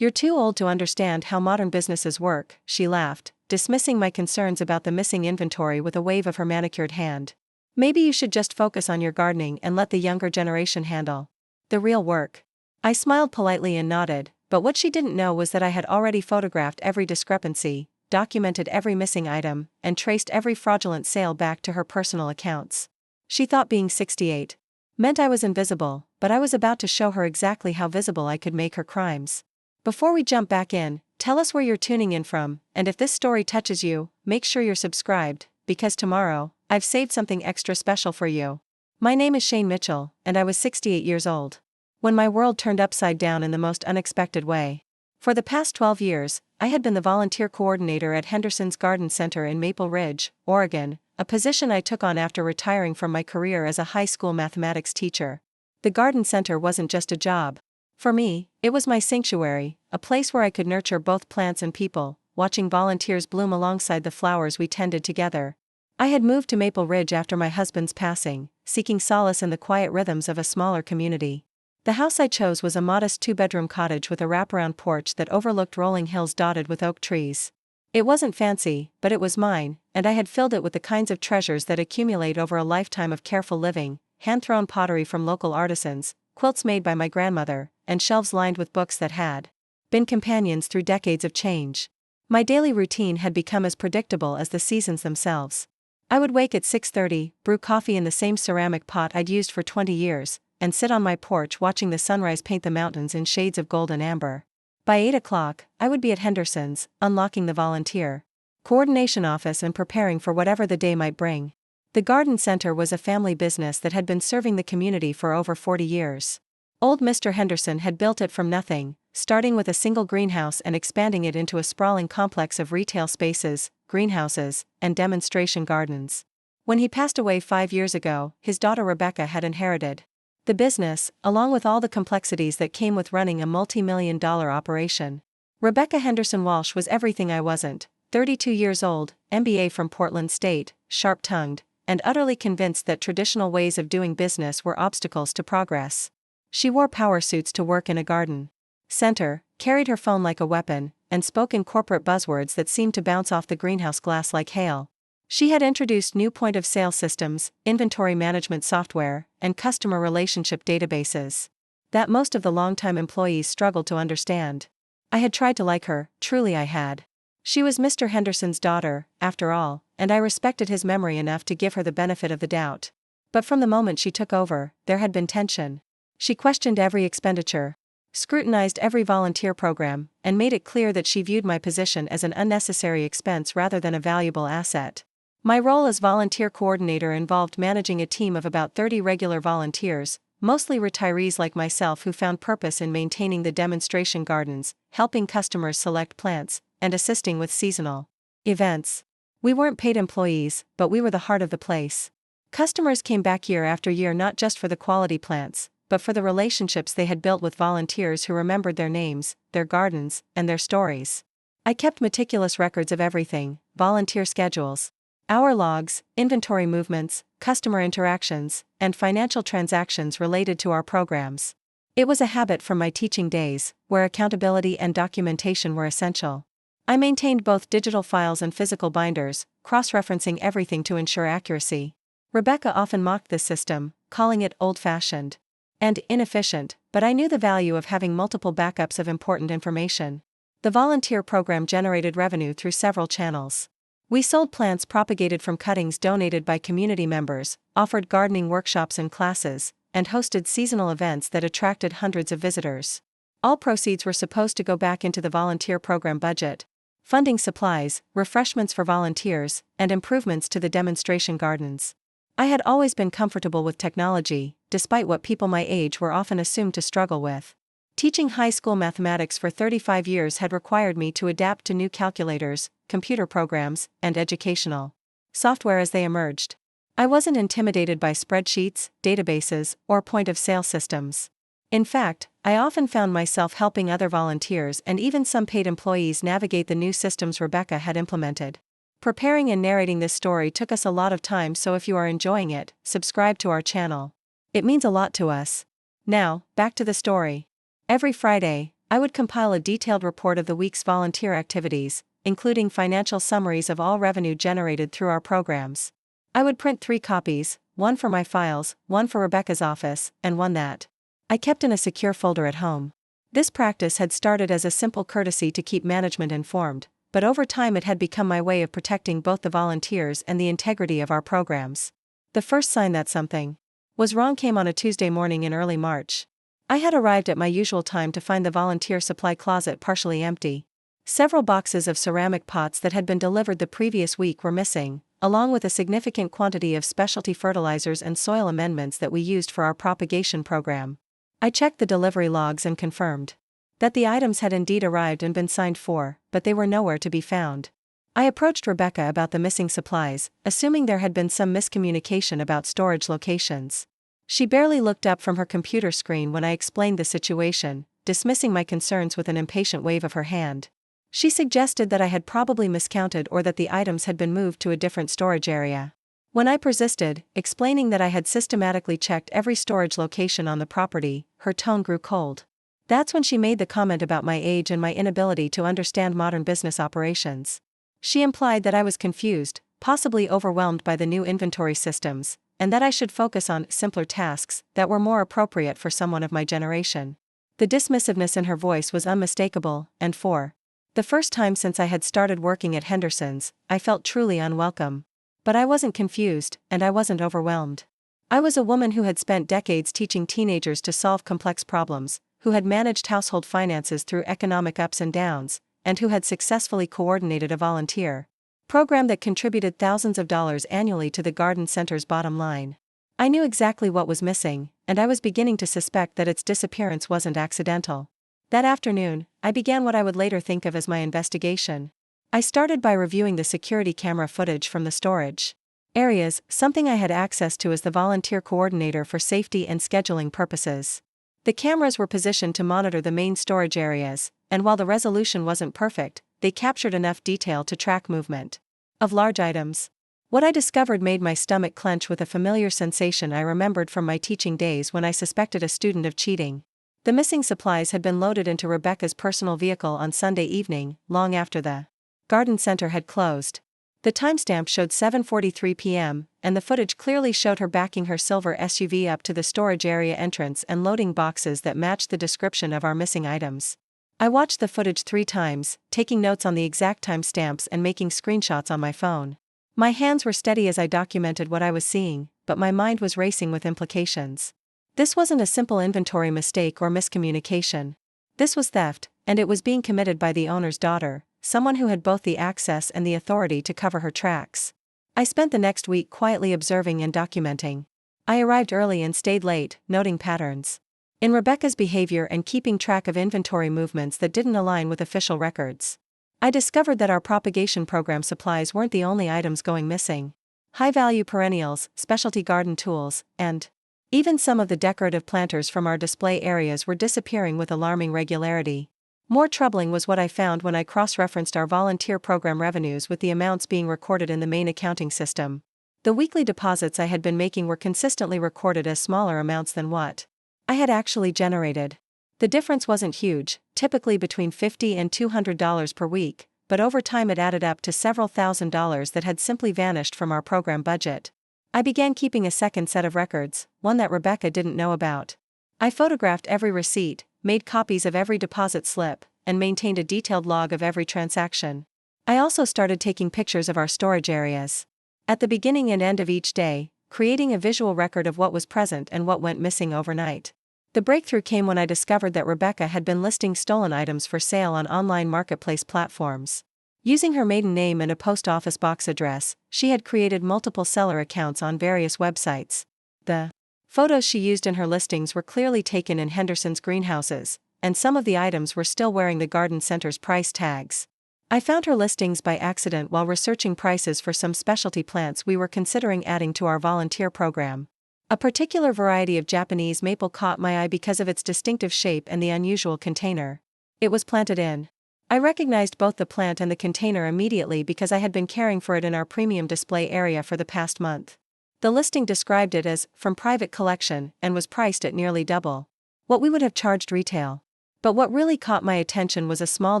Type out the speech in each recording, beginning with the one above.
"You're too old to understand how modern businesses work," she laughed, dismissing my concerns about the missing inventory with a wave of her manicured hand. "Maybe you should just focus on your gardening and let the younger generation handle the real work." I smiled politely and nodded, but what she didn't know was that I had already photographed every discrepancy, documented every missing item, and traced every fraudulent sale back to her personal accounts. She thought being 68 meant I was invisible, but I was about to show her exactly how visible I could make her crimes. Before we jump back in, tell us where you're tuning in from, and if this story touches you, make sure you're subscribed, because tomorrow, I've saved something extra special for you. My name is Shane Mitchell, and I was 68 years old when my world turned upside down in the most unexpected way. For the past 12 years, I had been the volunteer coordinator at Henderson's Garden Center in Maple Ridge, Oregon, a position I took on after retiring from my career as a high school mathematics teacher. The garden center wasn't just a job. For me, it was my sanctuary, a place where I could nurture both plants and people, watching volunteers bloom alongside the flowers we tended together. I had moved to Maple Ridge after my husband's passing, seeking solace in the quiet rhythms of a smaller community. The house I chose was a modest 2-bedroom cottage with a wraparound porch that overlooked rolling hills dotted with oak trees. It wasn't fancy, but it was mine, and I had filled it with the kinds of treasures that accumulate over a lifetime of careful living: hand-thrown pottery from local artisans, quilts made by my grandmother, and shelves lined with books that had been companions through decades of change. My daily routine had become as predictable as the seasons themselves. I would wake at 6:30, brew coffee in the same ceramic pot I'd used for 20 years, and sit on my porch watching the sunrise paint the mountains in shades of gold and amber. By 8 o'clock, I would be at Henderson's, unlocking the volunteer coordination office and preparing for whatever the day might bring. The garden center was a family business that had been serving the community for over 40 years. Old Mr. Henderson had built it from nothing, starting with a single greenhouse and expanding it into a sprawling complex of retail spaces, greenhouses, and demonstration gardens. When he passed away 5 years ago, his daughter Rebecca had inherited the business, along with all the complexities that came with running a multi-million-dollar operation. Rebecca Henderson Walsh was everything I wasn't: 32 years old, MBA from Portland State, sharp-tongued, and utterly convinced that traditional ways of doing business were obstacles to progress. She wore power suits to work in a garden center, carried her phone like a weapon, and spoke in corporate buzzwords that seemed to bounce off the greenhouse glass like hail. She had introduced new point-of-sale systems, inventory management software, and customer relationship databases that most of the longtime employees struggled to understand. I had tried to like her, truly I had. She was Mr. Henderson's daughter, after all, and I respected his memory enough to give her the benefit of the doubt. But from the moment she took over, there had been tension. She questioned every expenditure, scrutinized every volunteer program, and made it clear that she viewed my position as an unnecessary expense rather than a valuable asset. My role as volunteer coordinator involved managing a team of about 30 regular volunteers, mostly retirees like myself who found purpose in maintaining the demonstration gardens, helping customers select plants, and assisting with seasonal events. We weren't paid employees, but we were the heart of the place. Customers came back year after year not just for the quality plants, but for the relationships they had built with volunteers who remembered their names, their gardens, and their stories. I kept meticulous records of everything: volunteer schedules, hour logs, inventory movements, customer interactions, and financial transactions related to our programs. It was a habit from my teaching days, where accountability and documentation were essential. I maintained both digital files and physical binders, cross-referencing everything to ensure accuracy. Rebecca often mocked this system, calling it old-fashioned and inefficient, but I knew the value of having multiple backups of important information. The volunteer program generated revenue through several channels. We sold plants propagated from cuttings donated by community members, offered gardening workshops and classes, and hosted seasonal events that attracted hundreds of visitors. All proceeds were supposed to go back into the volunteer program budget, funding supplies, refreshments for volunteers, and improvements to the demonstration gardens. I had always been comfortable with technology, despite what people my age were often assumed to struggle with. Teaching high school mathematics for 35 years had required me to adapt to new calculators, computer programs, and educational software as they emerged. I wasn't intimidated by spreadsheets, databases, or point-of-sale systems. In fact, I often found myself helping other volunteers and even some paid employees navigate the new systems Rebecca had implemented. Preparing and narrating this story took us a lot of time, so if you are enjoying it, subscribe to our channel. It means a lot to us. Now, back to the story. Every Friday, I would compile a detailed report of the week's volunteer activities, including financial summaries of all revenue generated through our programs. I would print 3 copies, one for my files, one for Rebecca's office, and one that I kept in a secure folder at home. This practice had started as a simple courtesy to keep management informed, but over time it had become my way of protecting both the volunteers and the integrity of our programs. The first sign that something was wrong came on a Tuesday morning in early March. I had arrived at my usual time to find the volunteer supply closet partially empty. Several boxes of ceramic pots that had been delivered the previous week were missing, along with a significant quantity of specialty fertilizers and soil amendments that we used for our propagation program. I checked the delivery logs and confirmed that the items had indeed arrived and been signed for, but they were nowhere to be found. I approached Rebecca about the missing supplies, assuming there had been some miscommunication about storage locations. She barely looked up from her computer screen when I explained the situation, dismissing my concerns with an impatient wave of her hand. She suggested that I had probably miscounted or that the items had been moved to a different storage area. When I persisted, explaining that I had systematically checked every storage location on the property, her tone grew cold. That's when she made the comment about my age and my inability to understand modern business operations. She implied that I was confused, possibly overwhelmed by the new inventory systems, and that I should focus on simpler tasks that were more appropriate for someone of my generation. The dismissiveness in her voice was unmistakable, and for the first time since I had started working at Henderson's, I felt truly unwelcome. But I wasn't confused, and I wasn't overwhelmed. I was a woman who had spent decades teaching teenagers to solve complex problems, who had managed household finances through economic ups and downs, and who had successfully coordinated a volunteer program that contributed thousands of dollars annually to the garden center's bottom line. I knew exactly what was missing, and I was beginning to suspect that its disappearance wasn't accidental. That afternoon, I began what I would later think of as my investigation. I started by reviewing the security camera footage from the storage areas, something I had access to as the volunteer coordinator for safety and scheduling purposes. The cameras were positioned to monitor the main storage areas, and while the resolution wasn't perfect, they captured enough detail to track movement of large items. What I discovered made my stomach clench with a familiar sensation I remembered from my teaching days when I suspected a student of cheating. The missing supplies had been loaded into Rebecca's personal vehicle on Sunday evening, long after the garden center had closed. The timestamp showed 7:43 p.m., and the footage clearly showed her backing her silver SUV up to the storage area entrance and loading boxes that matched the description of our missing items. I watched the footage 3 times, taking notes on the exact timestamps and making screenshots on my phone. My hands were steady as I documented what I was seeing, but my mind was racing with implications. This wasn't a simple inventory mistake or miscommunication. This was theft, and it was being committed by the owner's daughter, someone who had both the access and the authority to cover her tracks. I spent the next week quietly observing and documenting. I arrived early and stayed late, noting patterns in Rebecca's behavior and keeping track of inventory movements that didn't align with official records. I discovered that our propagation program supplies weren't the only items going missing. High-value perennials, specialty garden tools, and even some of the decorative planters from our display areas were disappearing with alarming regularity. More troubling was what I found when I cross-referenced our volunteer program revenues with the amounts being recorded in the main accounting system. The weekly deposits I had been making were consistently recorded as smaller amounts than what I had actually generated. The difference wasn't huge, typically between $50 and $200 per week, but over time it added up to several $1,000s that had simply vanished from our program budget. I began keeping a second set of records, one that Rebecca didn't know about. I photographed every receipt, made copies of every deposit slip, and maintained a detailed log of every transaction. I also started taking pictures of our storage areas at the beginning and end of each day, creating a visual record of what was present and what went missing overnight. The breakthrough came when I discovered that Rebecca had been listing stolen items for sale on online marketplace platforms. Using her maiden name and a post office box address, she had created multiple seller accounts on various websites. The photos she used in her listings were clearly taken in Henderson's greenhouses, and some of the items were still wearing the garden center's price tags. I found her listings by accident while researching prices for some specialty plants we were considering adding to our volunteer program. A particular variety of Japanese maple caught my eye because of its distinctive shape and the unusual container it was planted in. I recognized both the plant and the container immediately because I had been caring for it in our premium display area for the past month. The listing described it as from private collection and was priced at nearly double what we would have charged retail. But what really caught my attention was a small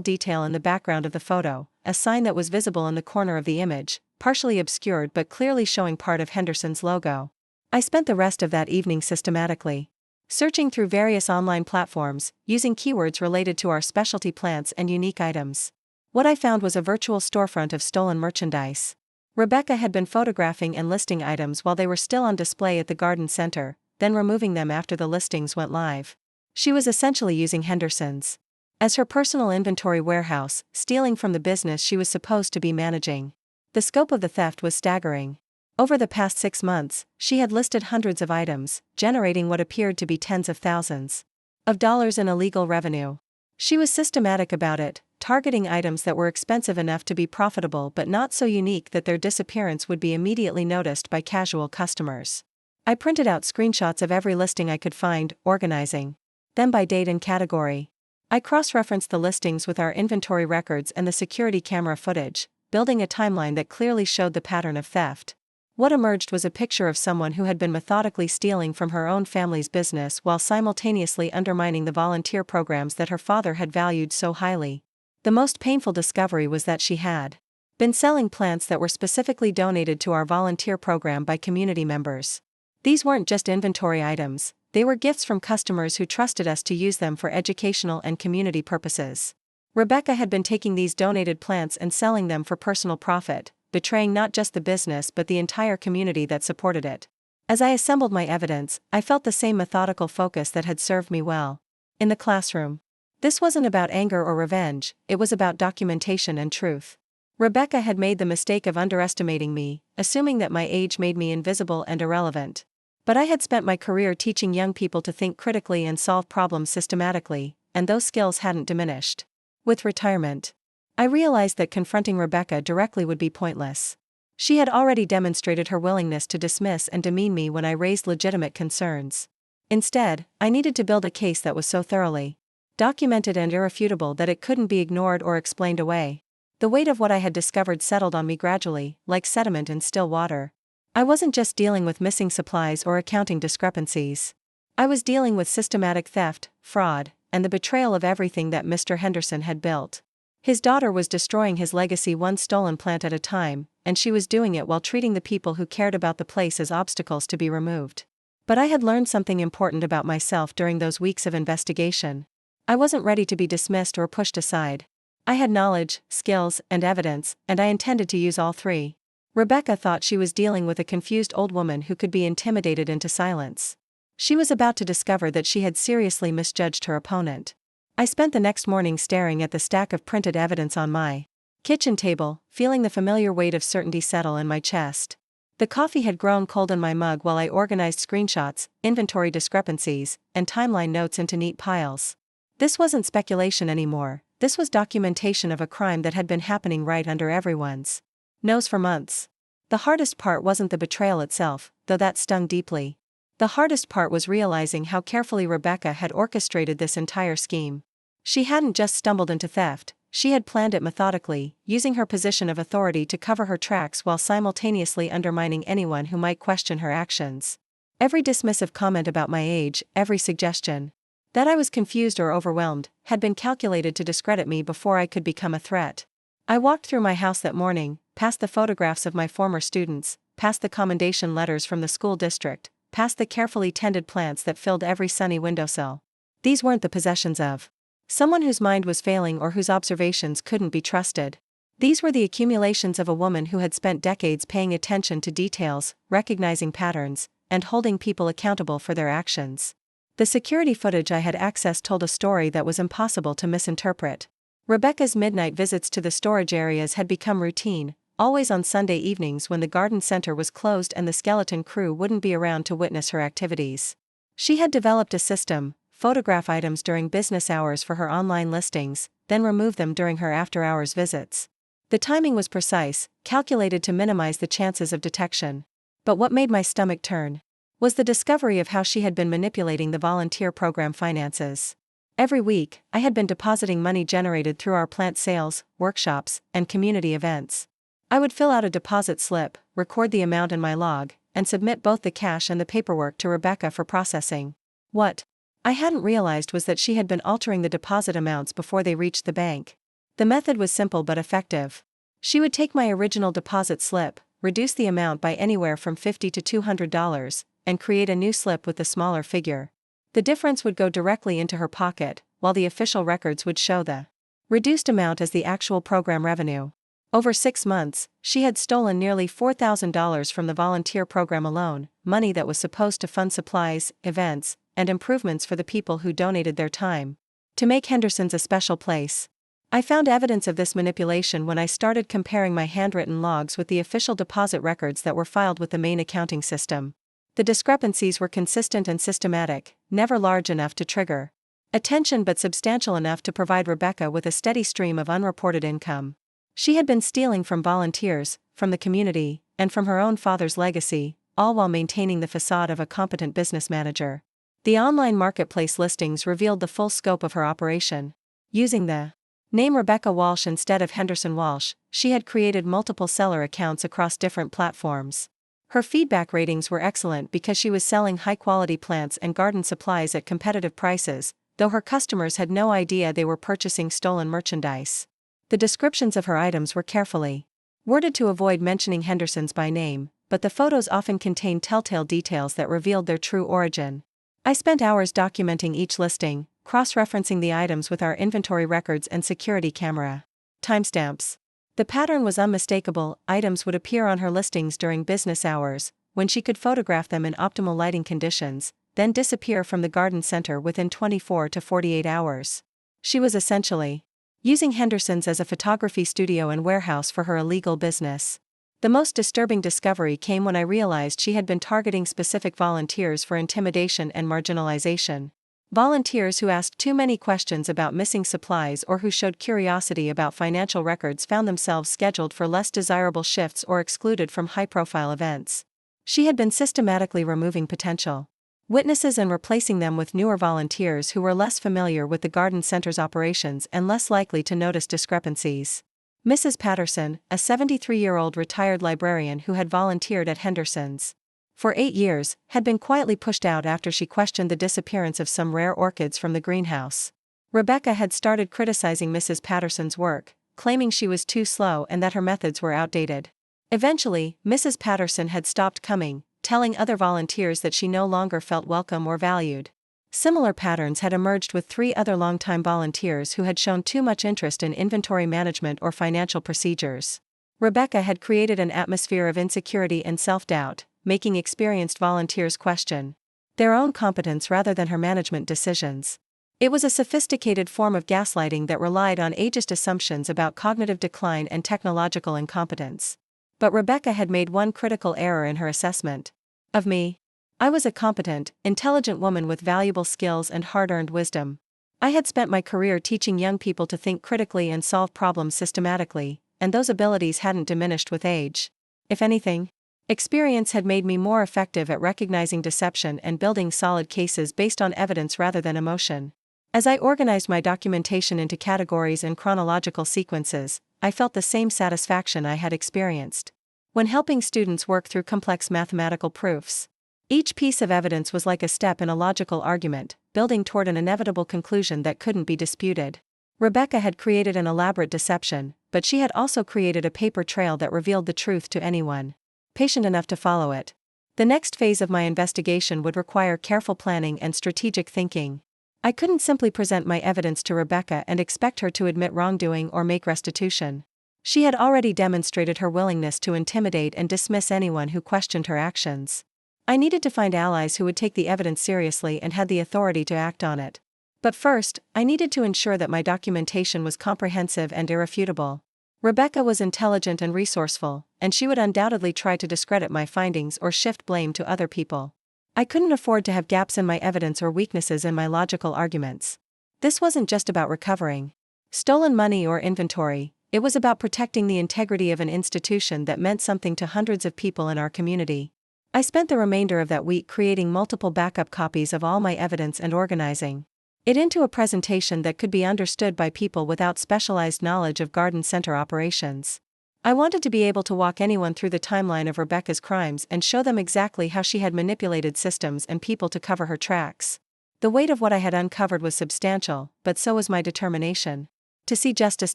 detail in the background of the photo, a sign that was visible in the corner of the image, partially obscured but clearly showing part of Henderson's logo. I spent the rest of that evening systematically searching through various online platforms, using keywords related to our specialty plants and unique items. What I found was a virtual storefront of stolen merchandise. Rebecca had been photographing and listing items while they were still on display at the garden center, then removing them after the listings went live. She was essentially using Henderson's as her personal inventory warehouse, stealing from the business she was supposed to be managing. The scope of the theft was staggering. Over the past 6 months, she had listed hundreds of items, generating what appeared to be tens of thousands of dollars in illegal revenue. She was systematic about it, targeting items that were expensive enough to be profitable but not so unique that their disappearance would be immediately noticed by casual customers. I printed out screenshots of every listing I could find, organizing them by date and category. I cross-referenced the listings with our inventory records and the security camera footage, building a timeline that clearly showed the pattern of theft. What emerged was a picture of someone who had been methodically stealing from her own family's business while simultaneously undermining the volunteer programs that her father had valued so highly. The most painful discovery was that she had been selling plants that were specifically donated to our volunteer program by community members. These weren't just inventory items, they were gifts from customers who trusted us to use them for educational and community purposes. Rebecca had been taking these donated plants and selling them for personal profit, betraying not just the business but the entire community that supported it. As I assembled my evidence, I felt the same methodical focus that had served me well in the classroom. This wasn't about anger or revenge, it was about documentation and truth. Rebecca had made the mistake of underestimating me, assuming that my age made me invisible and irrelevant. But I had spent my career teaching young people to think critically and solve problems systematically, and those skills hadn't diminished with retirement. I realized that confronting Rebecca directly would be pointless. She had already demonstrated her willingness to dismiss and demean me when I raised legitimate concerns. Instead, I needed to build a case that was so thoroughly documented and irrefutable that it couldn't be ignored or explained away. The weight of what I had discovered settled on me gradually, like sediment in still water. I wasn't just dealing with missing supplies or accounting discrepancies. I was dealing with systematic theft, fraud, and the betrayal of everything that Mr. Henderson had built. His daughter was destroying his legacy one stolen plant at a time, and she was doing it while treating the people who cared about the place as obstacles to be removed. But I had learned something important about myself during those weeks of investigation. I wasn't ready to be dismissed or pushed aside. I had knowledge, skills, and evidence, and I intended to use all three. Rebecca thought she was dealing with a confused old woman who could be intimidated into silence. She was about to discover that she had seriously misjudged her opponent. I spent the next morning staring at the stack of printed evidence on my kitchen table, feeling the familiar weight of certainty settle in my chest. The coffee had grown cold in my mug while I organized screenshots, inventory discrepancies, and timeline notes into neat piles. This wasn't speculation anymore, this was documentation of a crime that had been happening right under everyone's nose for months. The hardest part wasn't the betrayal itself, though that stung deeply. The hardest part was realizing how carefully Rebecca had orchestrated this entire scheme. She hadn't just stumbled into theft, she had planned it methodically, using her position of authority to cover her tracks while simultaneously undermining anyone who might question her actions. Every dismissive comment about my age, every suggestion that I was confused or overwhelmed, had been calculated to discredit me before I could become a threat. I walked through my house that morning, past the photographs of my former students, past the commendation letters from the school district, past the carefully tended plants that filled every sunny windowsill. These weren't the possessions of someone whose mind was failing or whose observations couldn't be trusted. These were the accumulations of a woman who had spent decades paying attention to details, recognizing patterns, and holding people accountable for their actions. The security footage I had accessed told a story that was impossible to misinterpret. Rebecca's midnight visits to the storage areas had become routine, always on Sunday evenings when the garden center was closed and the skeleton crew wouldn't be around to witness her activities. She had developed a system: photograph items during business hours for her online listings, then remove them during her after-hours visits. The timing was precise, calculated to minimize the chances of detection. But what made my stomach turn was the discovery of how she had been manipulating the volunteer program finances. Every week, I had been depositing money generated through our plant sales, workshops, and community events. I would fill out a deposit slip, record the amount in my log, and submit both the cash and the paperwork to Rebecca for processing. What I hadn't realized was that she had been altering the deposit amounts before they reached the bank. The method was simple but effective. She would take my original deposit slip, reduce the amount by anywhere from $50 to $200, and create a new slip with the smaller figure. The difference would go directly into her pocket, while the official records would show the reduced amount as the actual program revenue. Over 6 months, she had stolen nearly $4,000 from the volunteer program alone, money that was supposed to fund supplies, events, and improvements for the people who donated their time to make Henderson's a special place. I found evidence of this manipulation when I started comparing my handwritten logs with the official deposit records that were filed with the main accounting system. The discrepancies were consistent and systematic, never large enough to trigger attention but substantial enough to provide Rebecca with a steady stream of unreported income. She had been stealing from volunteers, from the community, and from her own father's legacy, all while maintaining the facade of a competent business manager. The online marketplace listings revealed the full scope of her operation. Using the name Rebecca Walsh instead of Henderson Walsh, she had created multiple seller accounts across different platforms. Her feedback ratings were excellent because she was selling high-quality plants and garden supplies at competitive prices, though her customers had no idea they were purchasing stolen merchandise. The descriptions of her items were carefully worded to avoid mentioning Henderson's by name, but the photos often contained telltale details that revealed their true origin. I spent hours documenting each listing, cross-referencing the items with our inventory records and security camera timestamps. The pattern was unmistakable. Items would appear on her listings during business hours, when she could photograph them in optimal lighting conditions, then disappear from the garden center within 24 to 48 hours. She was essentially using Henderson's as a photography studio and warehouse for her illegal business. The most disturbing discovery came when I realized she had been targeting specific volunteers for intimidation and marginalization. Volunteers who asked too many questions about missing supplies or who showed curiosity about financial records found themselves scheduled for less desirable shifts or excluded from high-profile events. She had been systematically removing potential witnesses and replacing them with newer volunteers who were less familiar with the garden center's operations and less likely to notice discrepancies. Mrs. Patterson, a 73-year-old retired librarian who had volunteered at Henderson's for 8 years, had been quietly pushed out after she questioned the disappearance of some rare orchids from the greenhouse. Rebecca had started criticizing Mrs. Patterson's work, claiming she was too slow and that her methods were outdated. Eventually, Mrs. Patterson had stopped coming, telling other volunteers that she no longer felt welcome or valued. Similar patterns had emerged with 3 other longtime volunteers who had shown too much interest in inventory management or financial procedures. Rebecca had created an atmosphere of insecurity and self-doubt, making experienced volunteers question their own competence rather than her management decisions. It was a sophisticated form of gaslighting that relied on ageist assumptions about cognitive decline and technological incompetence. But Rebecca had made one critical error in her assessment of me. I was a competent, intelligent woman with valuable skills and hard-earned wisdom. I had spent my career teaching young people to think critically and solve problems systematically, and those abilities hadn't diminished with age. If anything, experience had made me more effective at recognizing deception and building solid cases based on evidence rather than emotion. As I organized my documentation into categories and chronological sequences, I felt the same satisfaction I had experienced when helping students work through complex mathematical proofs. Each piece of evidence was like a step in a logical argument, building toward an inevitable conclusion that couldn't be disputed. Rebecca had created an elaborate deception, but she had also created a paper trail that revealed the truth to anyone patient enough to follow it. The next phase of my investigation would require careful planning and strategic thinking. I couldn't simply present my evidence to Rebecca and expect her to admit wrongdoing or make restitution. She had already demonstrated her willingness to intimidate and dismiss anyone who questioned her actions. I needed to find allies who would take the evidence seriously and had the authority to act on it. But first, I needed to ensure that my documentation was comprehensive and irrefutable. Rebecca was intelligent and resourceful, and she would undoubtedly try to discredit my findings or shift blame to other people. I couldn't afford to have gaps in my evidence or weaknesses in my logical arguments. This wasn't just about recovering stolen money or inventory, it was about protecting the integrity of an institution that meant something to hundreds of people in our community. I spent the remainder of that week creating multiple backup copies of all my evidence and organizing it into a presentation that could be understood by people without specialized knowledge of garden center operations. I wanted to be able to walk anyone through the timeline of Rebecca's crimes and show them exactly how she had manipulated systems and people to cover her tracks. The weight of what I had uncovered was substantial, but so was my determination to see justice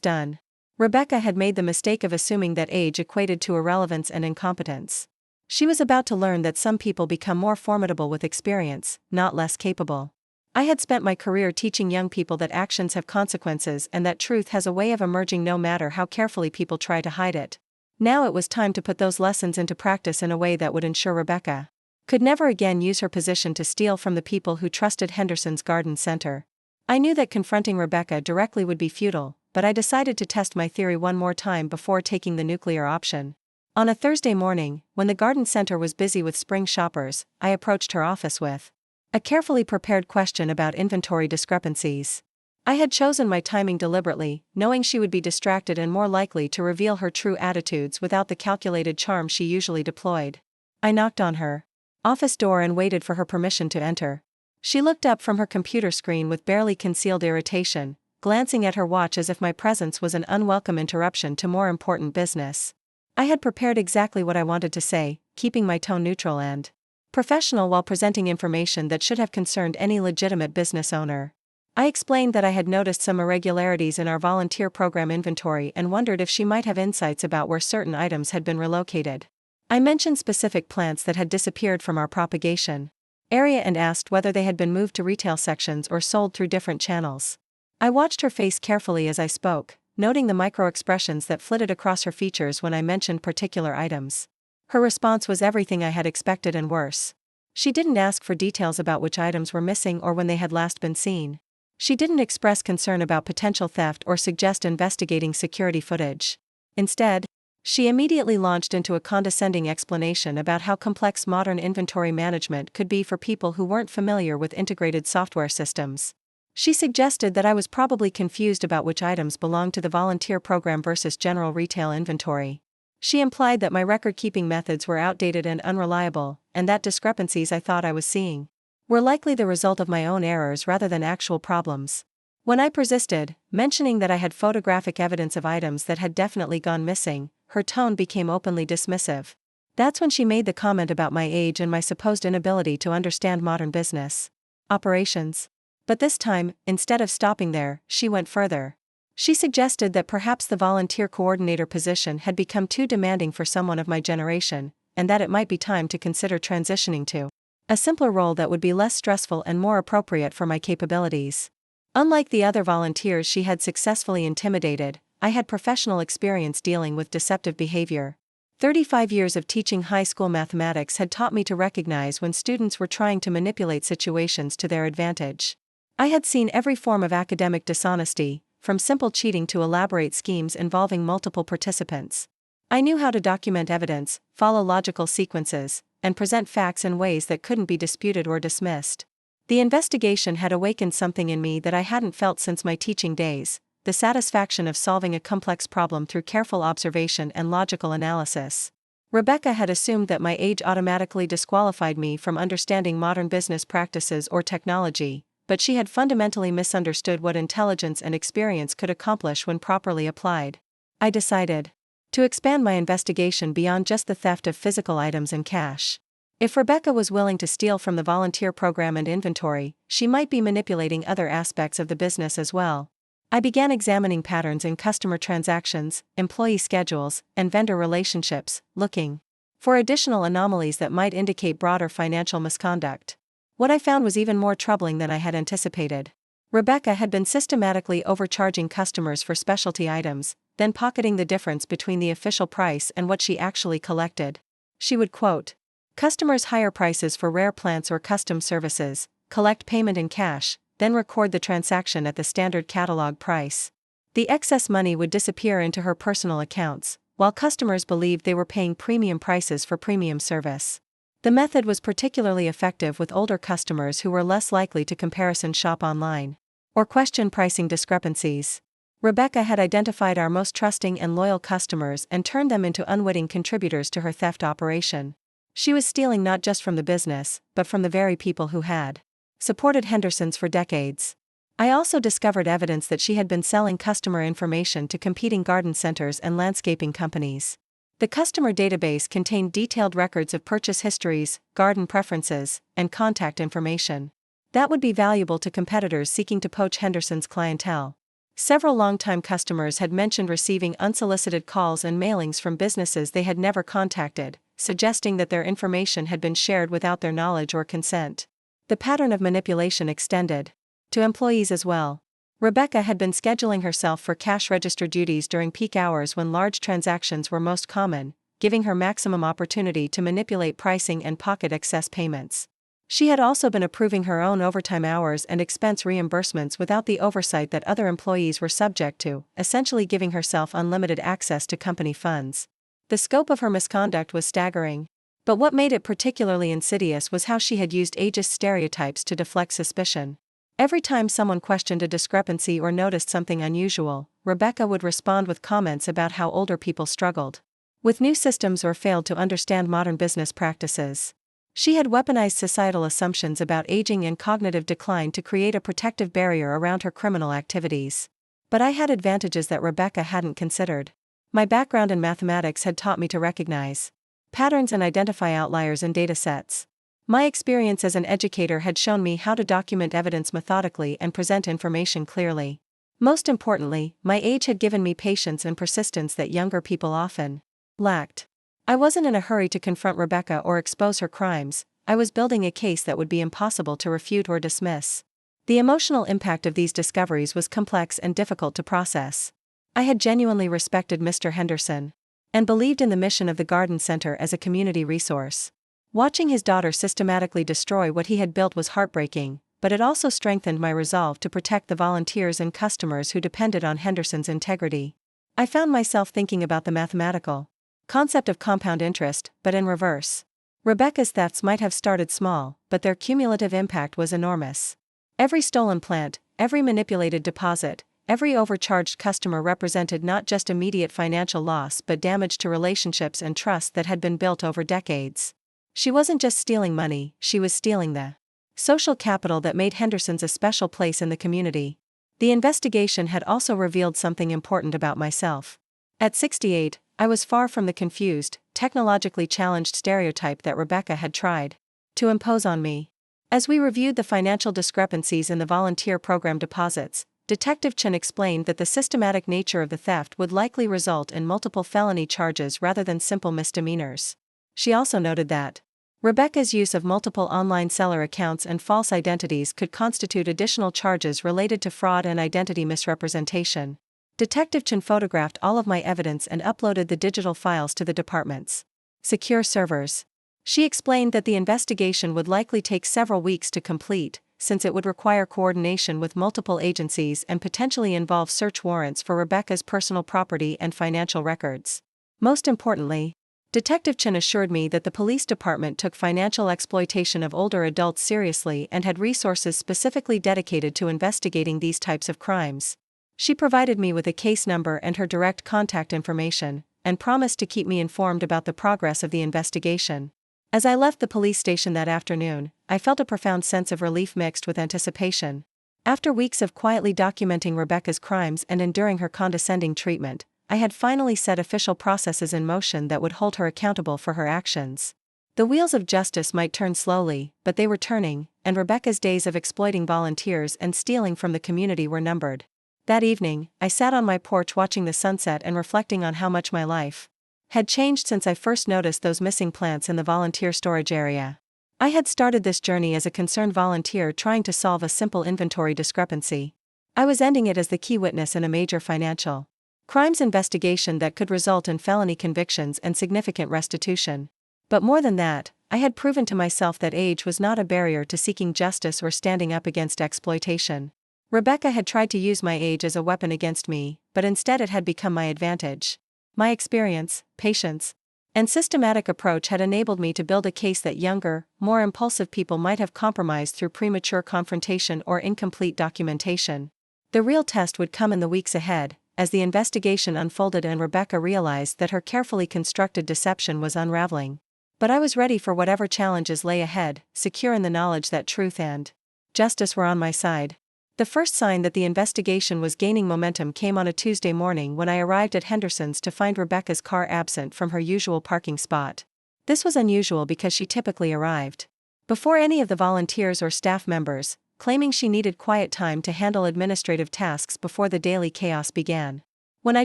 done. Rebecca had made the mistake of assuming that age equated to irrelevance and incompetence. She was about to learn that some people become more formidable with experience, not less capable. I had spent my career teaching young people that actions have consequences and that truth has a way of emerging no matter how carefully people try to hide it. Now it was time to put those lessons into practice in a way that would ensure Rebecca could never again use her position to steal from the people who trusted Henderson's garden center. I knew that confronting Rebecca directly would be futile, but I decided to test my theory one more time before taking the nuclear option. On a Thursday morning, when the garden center was busy with spring shoppers, I approached her office with a carefully prepared question about inventory discrepancies. I had chosen my timing deliberately, knowing she would be distracted and more likely to reveal her true attitudes without the calculated charm she usually deployed. I knocked on her office door and waited for her permission to enter. She looked up from her computer screen with barely concealed irritation, glancing at her watch as if my presence was an unwelcome interruption to more important business. I had prepared exactly what I wanted to say, keeping my tone neutral and professional while presenting information that should have concerned any legitimate business owner. I explained that I had noticed some irregularities in our volunteer program inventory and wondered if she might have insights about where certain items had been relocated. I mentioned specific plants that had disappeared from our propagation area and asked whether they had been moved to retail sections or sold through different channels. I watched her face carefully as I spoke, noting the micro-expressions that flitted across her features when I mentioned particular items. Her response was everything I had expected and worse. She didn't ask for details about which items were missing or when they had last been seen. She didn't express concern about potential theft or suggest investigating security footage. Instead, she immediately launched into a condescending explanation about how complex modern inventory management could be for people who weren't familiar with integrated software systems. She suggested that I was probably confused about which items belonged to the volunteer program versus general retail inventory. She implied that my record-keeping methods were outdated and unreliable, and that discrepancies I thought I was seeing were likely the result of my own errors rather than actual problems. When I persisted, mentioning that I had photographic evidence of items that had definitely gone missing, her tone became openly dismissive. That's when she made the comment about my age and my supposed inability to understand modern business operations. But this time, instead of stopping there, she went further. She suggested that perhaps the volunteer coordinator position had become too demanding for someone of my generation, and that it might be time to consider transitioning to a simpler role that would be less stressful and more appropriate for my capabilities. Unlike the other volunteers she had successfully intimidated, I had professional experience dealing with deceptive behavior. 35 years of teaching high school mathematics had taught me to recognize when students were trying to manipulate situations to their advantage. I had seen every form of academic dishonesty, from simple cheating to elaborate schemes involving multiple participants. I knew how to document evidence, follow logical sequences, and present facts in ways that couldn't be disputed or dismissed. The investigation had awakened something in me that I hadn't felt since my teaching days: the satisfaction of solving a complex problem through careful observation and logical analysis. Rebecca had assumed that my age automatically disqualified me from understanding modern business practices or technology, but she had fundamentally misunderstood what intelligence and experience could accomplish when properly applied. I decided to expand my investigation beyond just the theft of physical items and cash. If Rebecca was willing to steal from the volunteer program and inventory, she might be manipulating other aspects of the business as well. I began examining patterns in customer transactions, employee schedules, and vendor relationships, looking for additional anomalies that might indicate broader financial misconduct. What I found was even more troubling than I had anticipated. Rebecca had been systematically overcharging customers for specialty items, then pocketing the difference between the official price and what she actually collected. She would quote customers' higher prices for rare plants or custom services, collect payment in cash, then record the transaction at the standard catalog price. The excess money would disappear into her personal accounts, while customers believed they were paying premium prices for premium service. The method was particularly effective with older customers who were less likely to comparison shop online or question pricing discrepancies. Rebecca had identified our most trusting and loyal customers and turned them into unwitting contributors to her theft operation. She was stealing not just from the business, but from the very people who had supported Henderson's for decades. I also discovered evidence that she had been selling customer information to competing garden centers and landscaping companies. The customer database contained detailed records of purchase histories, garden preferences, and contact information. That would be valuable to competitors seeking to poach Henderson's clientele. Several longtime customers had mentioned receiving unsolicited calls and mailings from businesses they had never contacted, suggesting that their information had been shared without their knowledge or consent. The pattern of manipulation extended to employees as well. Rebecca had been scheduling herself for cash register duties during peak hours when large transactions were most common, giving her maximum opportunity to manipulate pricing and pocket excess payments. She had also been approving her own overtime hours and expense reimbursements without the oversight that other employees were subject to, essentially giving herself unlimited access to company funds. The scope of her misconduct was staggering. But what made it particularly insidious was how she had used ageist stereotypes to deflect suspicion. Every time someone questioned a discrepancy or noticed something unusual, Rebecca would respond with comments about how older people struggled with new systems or failed to understand modern business practices. She had weaponized societal assumptions about aging and cognitive decline to create a protective barrier around her criminal activities. But I had advantages that Rebecca hadn't considered. My background in mathematics had taught me to recognize patterns and identify outliers in datasets. My experience as an educator had shown me how to document evidence methodically and present information clearly. Most importantly, my age had given me patience and persistence that younger people often lacked. I wasn't in a hurry to confront Rebecca or expose her crimes. I was building a case that would be impossible to refute or dismiss. The emotional impact of these discoveries was complex and difficult to process. I had genuinely respected Mr. Henderson and believed in the mission of the Garden Center as a community resource. Watching his daughter systematically destroy what he had built was heartbreaking, but it also strengthened my resolve to protect the volunteers and customers who depended on Henderson's integrity. I found myself thinking about the mathematical concept of compound interest, but in reverse. Rebecca's thefts might have started small, but their cumulative impact was enormous. Every stolen plant, every manipulated deposit, every overcharged customer represented not just immediate financial loss but damage to relationships and trust that had been built over decades. She wasn't just stealing money, she was stealing the social capital that made Henderson's a special place in the community. The investigation had also revealed something important about myself. At 68, I was far from the confused, technologically challenged stereotype that Rebecca had tried to impose on me. As we reviewed the financial discrepancies in the volunteer program deposits, Detective Chen explained that the systematic nature of the theft would likely result in multiple felony charges rather than simple misdemeanors. She also noted that Rebecca's use of multiple online seller accounts and false identities could constitute additional charges related to fraud and identity misrepresentation. Detective Chen photographed all of my evidence and uploaded the digital files to the department's secure servers. She explained that the investigation would likely take several weeks to complete, since it would require coordination with multiple agencies and potentially involve search warrants for Rebecca's personal property and financial records. Most importantly, Detective Chen assured me that the police department took financial exploitation of older adults seriously and had resources specifically dedicated to investigating these types of crimes. She provided me with a case number and her direct contact information, and promised to keep me informed about the progress of the investigation. As I left the police station that afternoon, I felt a profound sense of relief mixed with anticipation. After weeks of quietly documenting Rebecca's crimes and enduring her condescending treatment, I had finally set official processes in motion that would hold her accountable for her actions. The wheels of justice might turn slowly, but they were turning, and Rebecca's days of exploiting volunteers and stealing from the community were numbered. That evening, I sat on my porch watching the sunset and reflecting on how much my life had changed since I first noticed those missing plants in the volunteer storage area. I had started this journey as a concerned volunteer trying to solve a simple inventory discrepancy. I was ending it as the key witness in a major financial crimes investigation that could result in felony convictions and significant restitution. But more than that, I had proven to myself that age was not a barrier to seeking justice or standing up against exploitation. Rebecca had tried to use my age as a weapon against me, but instead it had become my advantage. My experience, patience, and systematic approach had enabled me to build a case that younger, more impulsive people might have compromised through premature confrontation or incomplete documentation. The real test would come in the weeks ahead, as the investigation unfolded and Rebecca realized that her carefully constructed deception was unraveling. But I was ready for whatever challenges lay ahead, secure in the knowledge that truth and justice were on my side. The first sign that the investigation was gaining momentum came on a Tuesday morning when I arrived at Henderson's to find Rebecca's car absent from her usual parking spot. This was unusual because she typically arrived before any of the volunteers or staff members, claiming she needed quiet time to handle administrative tasks before the daily chaos began. When I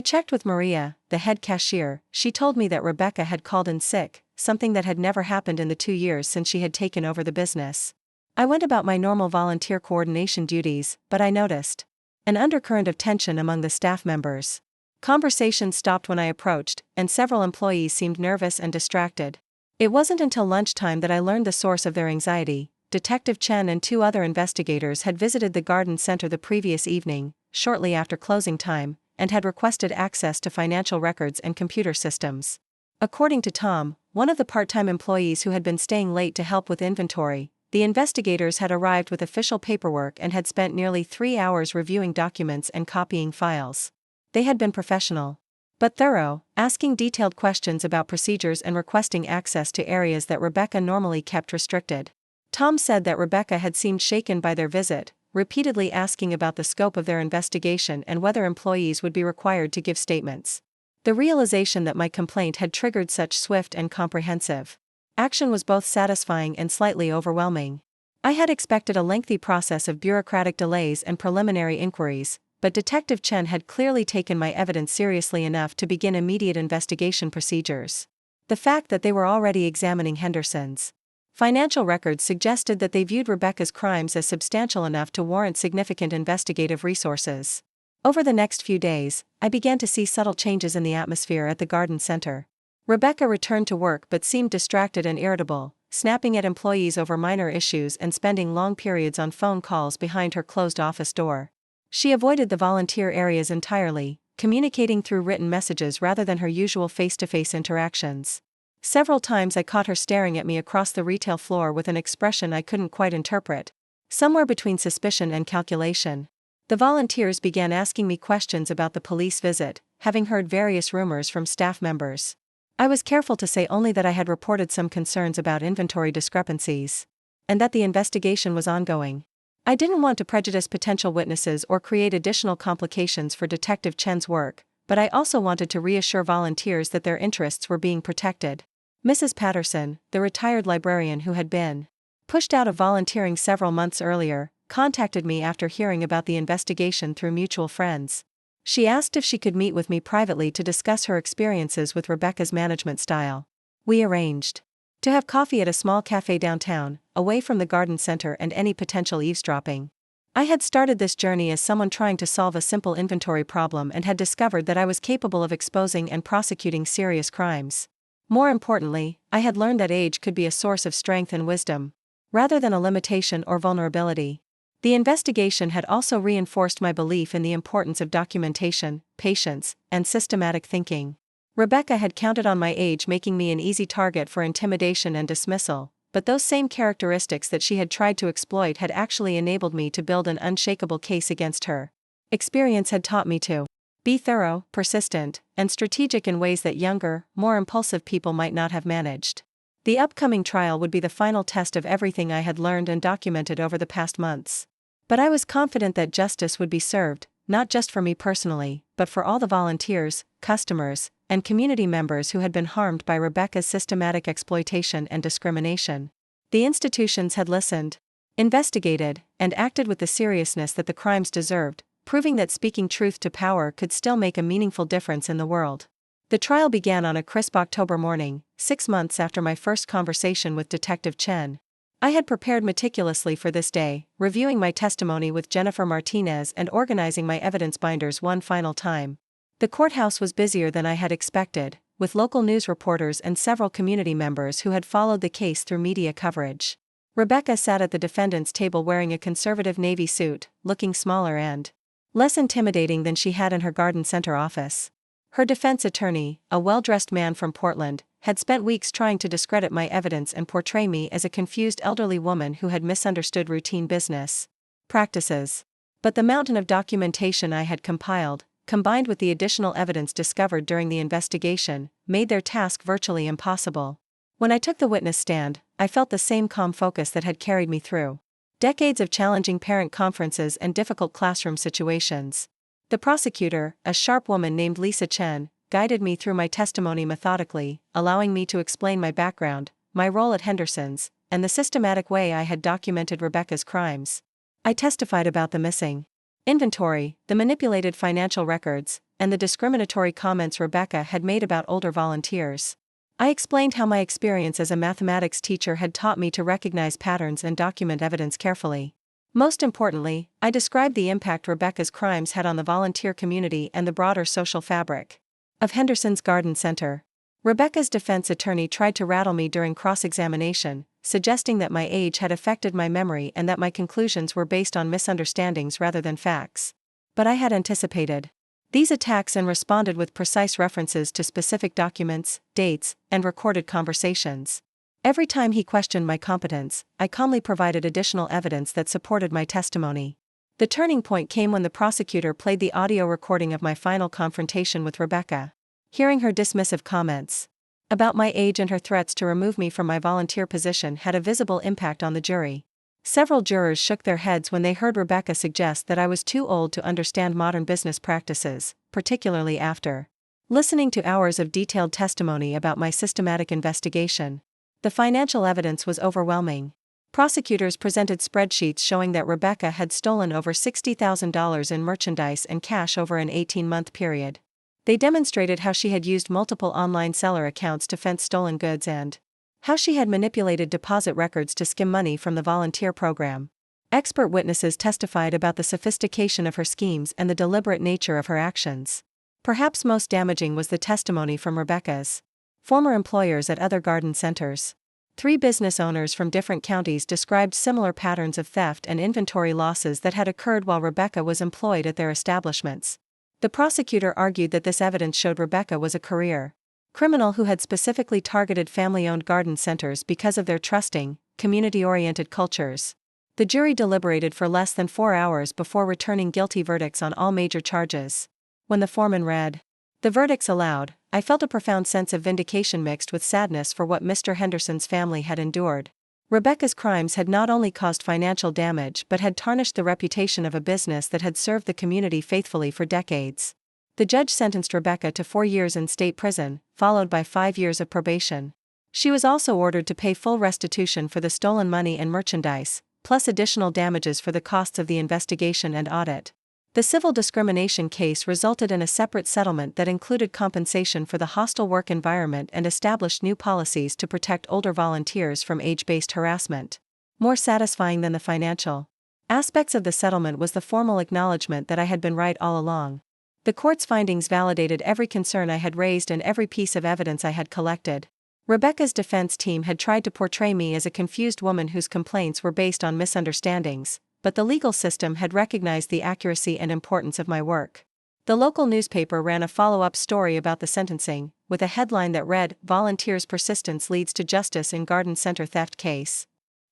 checked with Maria, the head cashier, she told me that Rebecca had called in sick, something that had never happened in the 2 years since she had taken over the business. I went about my normal volunteer coordination duties, but I noticed an undercurrent of tension among the staff members. Conversations stopped when I approached, and several employees seemed nervous and distracted. It wasn't until lunchtime that I learned the source of their anxiety. Detective Chen and 2 other investigators had visited the garden center the previous evening, shortly after closing time, and had requested access to financial records and computer systems. According to Tom, one of the part-time employees who had been staying late to help with inventory, the investigators had arrived with official paperwork and had spent nearly 3 hours reviewing documents and copying files. They had been professional, but thorough, asking detailed questions about procedures and requesting access to areas that Rebecca normally kept restricted. Tom said that Rebecca had seemed shaken by their visit, repeatedly asking about the scope of their investigation and whether employees would be required to give statements. The realization that my complaint had triggered such swift and comprehensive action was both satisfying and slightly overwhelming. I had expected a lengthy process of bureaucratic delays and preliminary inquiries, but Detective Chen had clearly taken my evidence seriously enough to begin immediate investigation procedures. The fact that they were already examining Henderson's financial records suggested that they viewed Rebecca's crimes as substantial enough to warrant significant investigative resources. Over the next few days, I began to see subtle changes in the atmosphere at the garden center. Rebecca returned to work but seemed distracted and irritable, snapping at employees over minor issues and spending long periods on phone calls behind her closed office door. She avoided the volunteer areas entirely, communicating through written messages rather than her usual face-to-face interactions. Several times I caught her staring at me across the retail floor with an expression I couldn't quite interpret, somewhere between suspicion and calculation. The volunteers began asking me questions about the police visit, having heard various rumors from staff members. I was careful to say only that I had reported some concerns about inventory discrepancies, and that the investigation was ongoing. I didn't want to prejudice potential witnesses or create additional complications for Detective Chen's work, but I also wanted to reassure volunteers that their interests were being protected. Mrs. Patterson, the retired librarian who had been pushed out of volunteering several months earlier, contacted me after hearing about the investigation through mutual friends. She asked if she could meet with me privately to discuss her experiences with Rebecca's management style. We arranged to have coffee at a small cafe downtown, away from the garden center and any potential eavesdropping. I had started this journey as someone trying to solve a simple inventory problem and had discovered that I was capable of exposing and prosecuting serious crimes. More importantly, I had learned that age could be a source of strength and wisdom, rather than a limitation or vulnerability. The investigation had also reinforced my belief in the importance of documentation, patience, and systematic thinking. Rebecca had counted on my age making me an easy target for intimidation and dismissal, but those same characteristics that she had tried to exploit had actually enabled me to build an unshakable case against her. Experience had taught me to be thorough, persistent, and strategic in ways that younger, more impulsive people might not have managed. The upcoming trial would be the final test of everything I had learned and documented over the past months. But I was confident that justice would be served, not just for me personally, but for all the volunteers, customers, and community members who had been harmed by Rebecca's systematic exploitation and discrimination. The institutions had listened, investigated, and acted with the seriousness that the crimes deserved, proving that speaking truth to power could still make a meaningful difference in the world. The trial began on a crisp October morning, 6 months after my first conversation with Detective Chen. I had prepared meticulously for this day, reviewing my testimony with Jennifer Martinez and organizing my evidence binders one final time. The courthouse was busier than I had expected, with local news reporters and several community members who had followed the case through media coverage. Rebecca sat at the defendant's table wearing a conservative navy suit, looking smaller and less intimidating than she had in her garden center office. Her defense attorney, a well-dressed man from Portland, had spent weeks trying to discredit my evidence and portray me as a confused elderly woman who had misunderstood routine business practices. But the mountain of documentation I had compiled, combined with the additional evidence discovered during the investigation, made their task virtually impossible. When I took the witness stand, I felt the same calm focus that had carried me through decades of challenging parent conferences and difficult classroom situations. The prosecutor, a sharp woman named Lisa Chen, guided me through my testimony methodically, allowing me to explain my background, my role at Henderson's, and the systematic way I had documented Rebecca's crimes. I testified about the missing inventory, the manipulated financial records, and the discriminatory comments Rebecca had made about older volunteers. I explained how my experience as a mathematics teacher had taught me to recognize patterns and document evidence carefully. Most importantly, I described the impact Rebecca's crimes had on the volunteer community and the broader social fabric of Henderson's Garden Center. Rebecca's defense attorney tried to rattle me during cross-examination, suggesting that my age had affected my memory and that my conclusions were based on misunderstandings rather than facts. But I had anticipated these attacks and responded with precise references to specific documents, dates, and recorded conversations. Every time he questioned my competence, I calmly provided additional evidence that supported my testimony. The turning point came when the prosecutor played the audio recording of my final confrontation with Rebecca. Hearing her dismissive comments about my age and her threats to remove me from my volunteer position had a visible impact on the jury. Several jurors shook their heads when they heard Rebecca suggest that I was too old to understand modern business practices, particularly after listening to hours of detailed testimony about my systematic investigation. The financial evidence was overwhelming. Prosecutors presented spreadsheets showing that Rebecca had stolen over $60,000 in merchandise and cash over an 18-month period. They demonstrated how she had used multiple online seller accounts to fence stolen goods and how she had manipulated deposit records to skim money from the volunteer program. Expert witnesses testified about the sophistication of her schemes and the deliberate nature of her actions. Perhaps most damaging was the testimony from Rebecca's former employers at other garden centers. 3 business owners from different counties described similar patterns of theft and inventory losses that had occurred while Rebecca was employed at their establishments. The prosecutor argued that this evidence showed Rebecca was a career criminal who had specifically targeted family-owned garden centers because of their trusting, community-oriented cultures. The jury deliberated for less than 4 hours before returning guilty verdicts on all major charges. When the foreman read the verdicts aloud, I felt a profound sense of vindication mixed with sadness for what Mr. Henderson's family had endured. Rebecca's crimes had not only caused financial damage but had tarnished the reputation of a business that had served the community faithfully for decades. The judge sentenced Rebecca to 4 years in state prison, followed by 5 years of probation. She was also ordered to pay full restitution for the stolen money and merchandise, plus additional damages for the costs of the investigation and audit. The civil discrimination case resulted in a separate settlement that included compensation for the hostile work environment and established new policies to protect older volunteers from age-based harassment. More satisfying than the financial aspects of the settlement was the formal acknowledgement that I had been right all along. The court's findings validated every concern I had raised and every piece of evidence I had collected. Rebecca's defense team had tried to portray me as a confused woman whose complaints were based on misunderstandings, but the legal system had recognized the accuracy and importance of my work. The local newspaper ran a follow-up story about the sentencing, with a headline that read, "Volunteers' Persistence Leads to Justice in Garden Center Theft Case."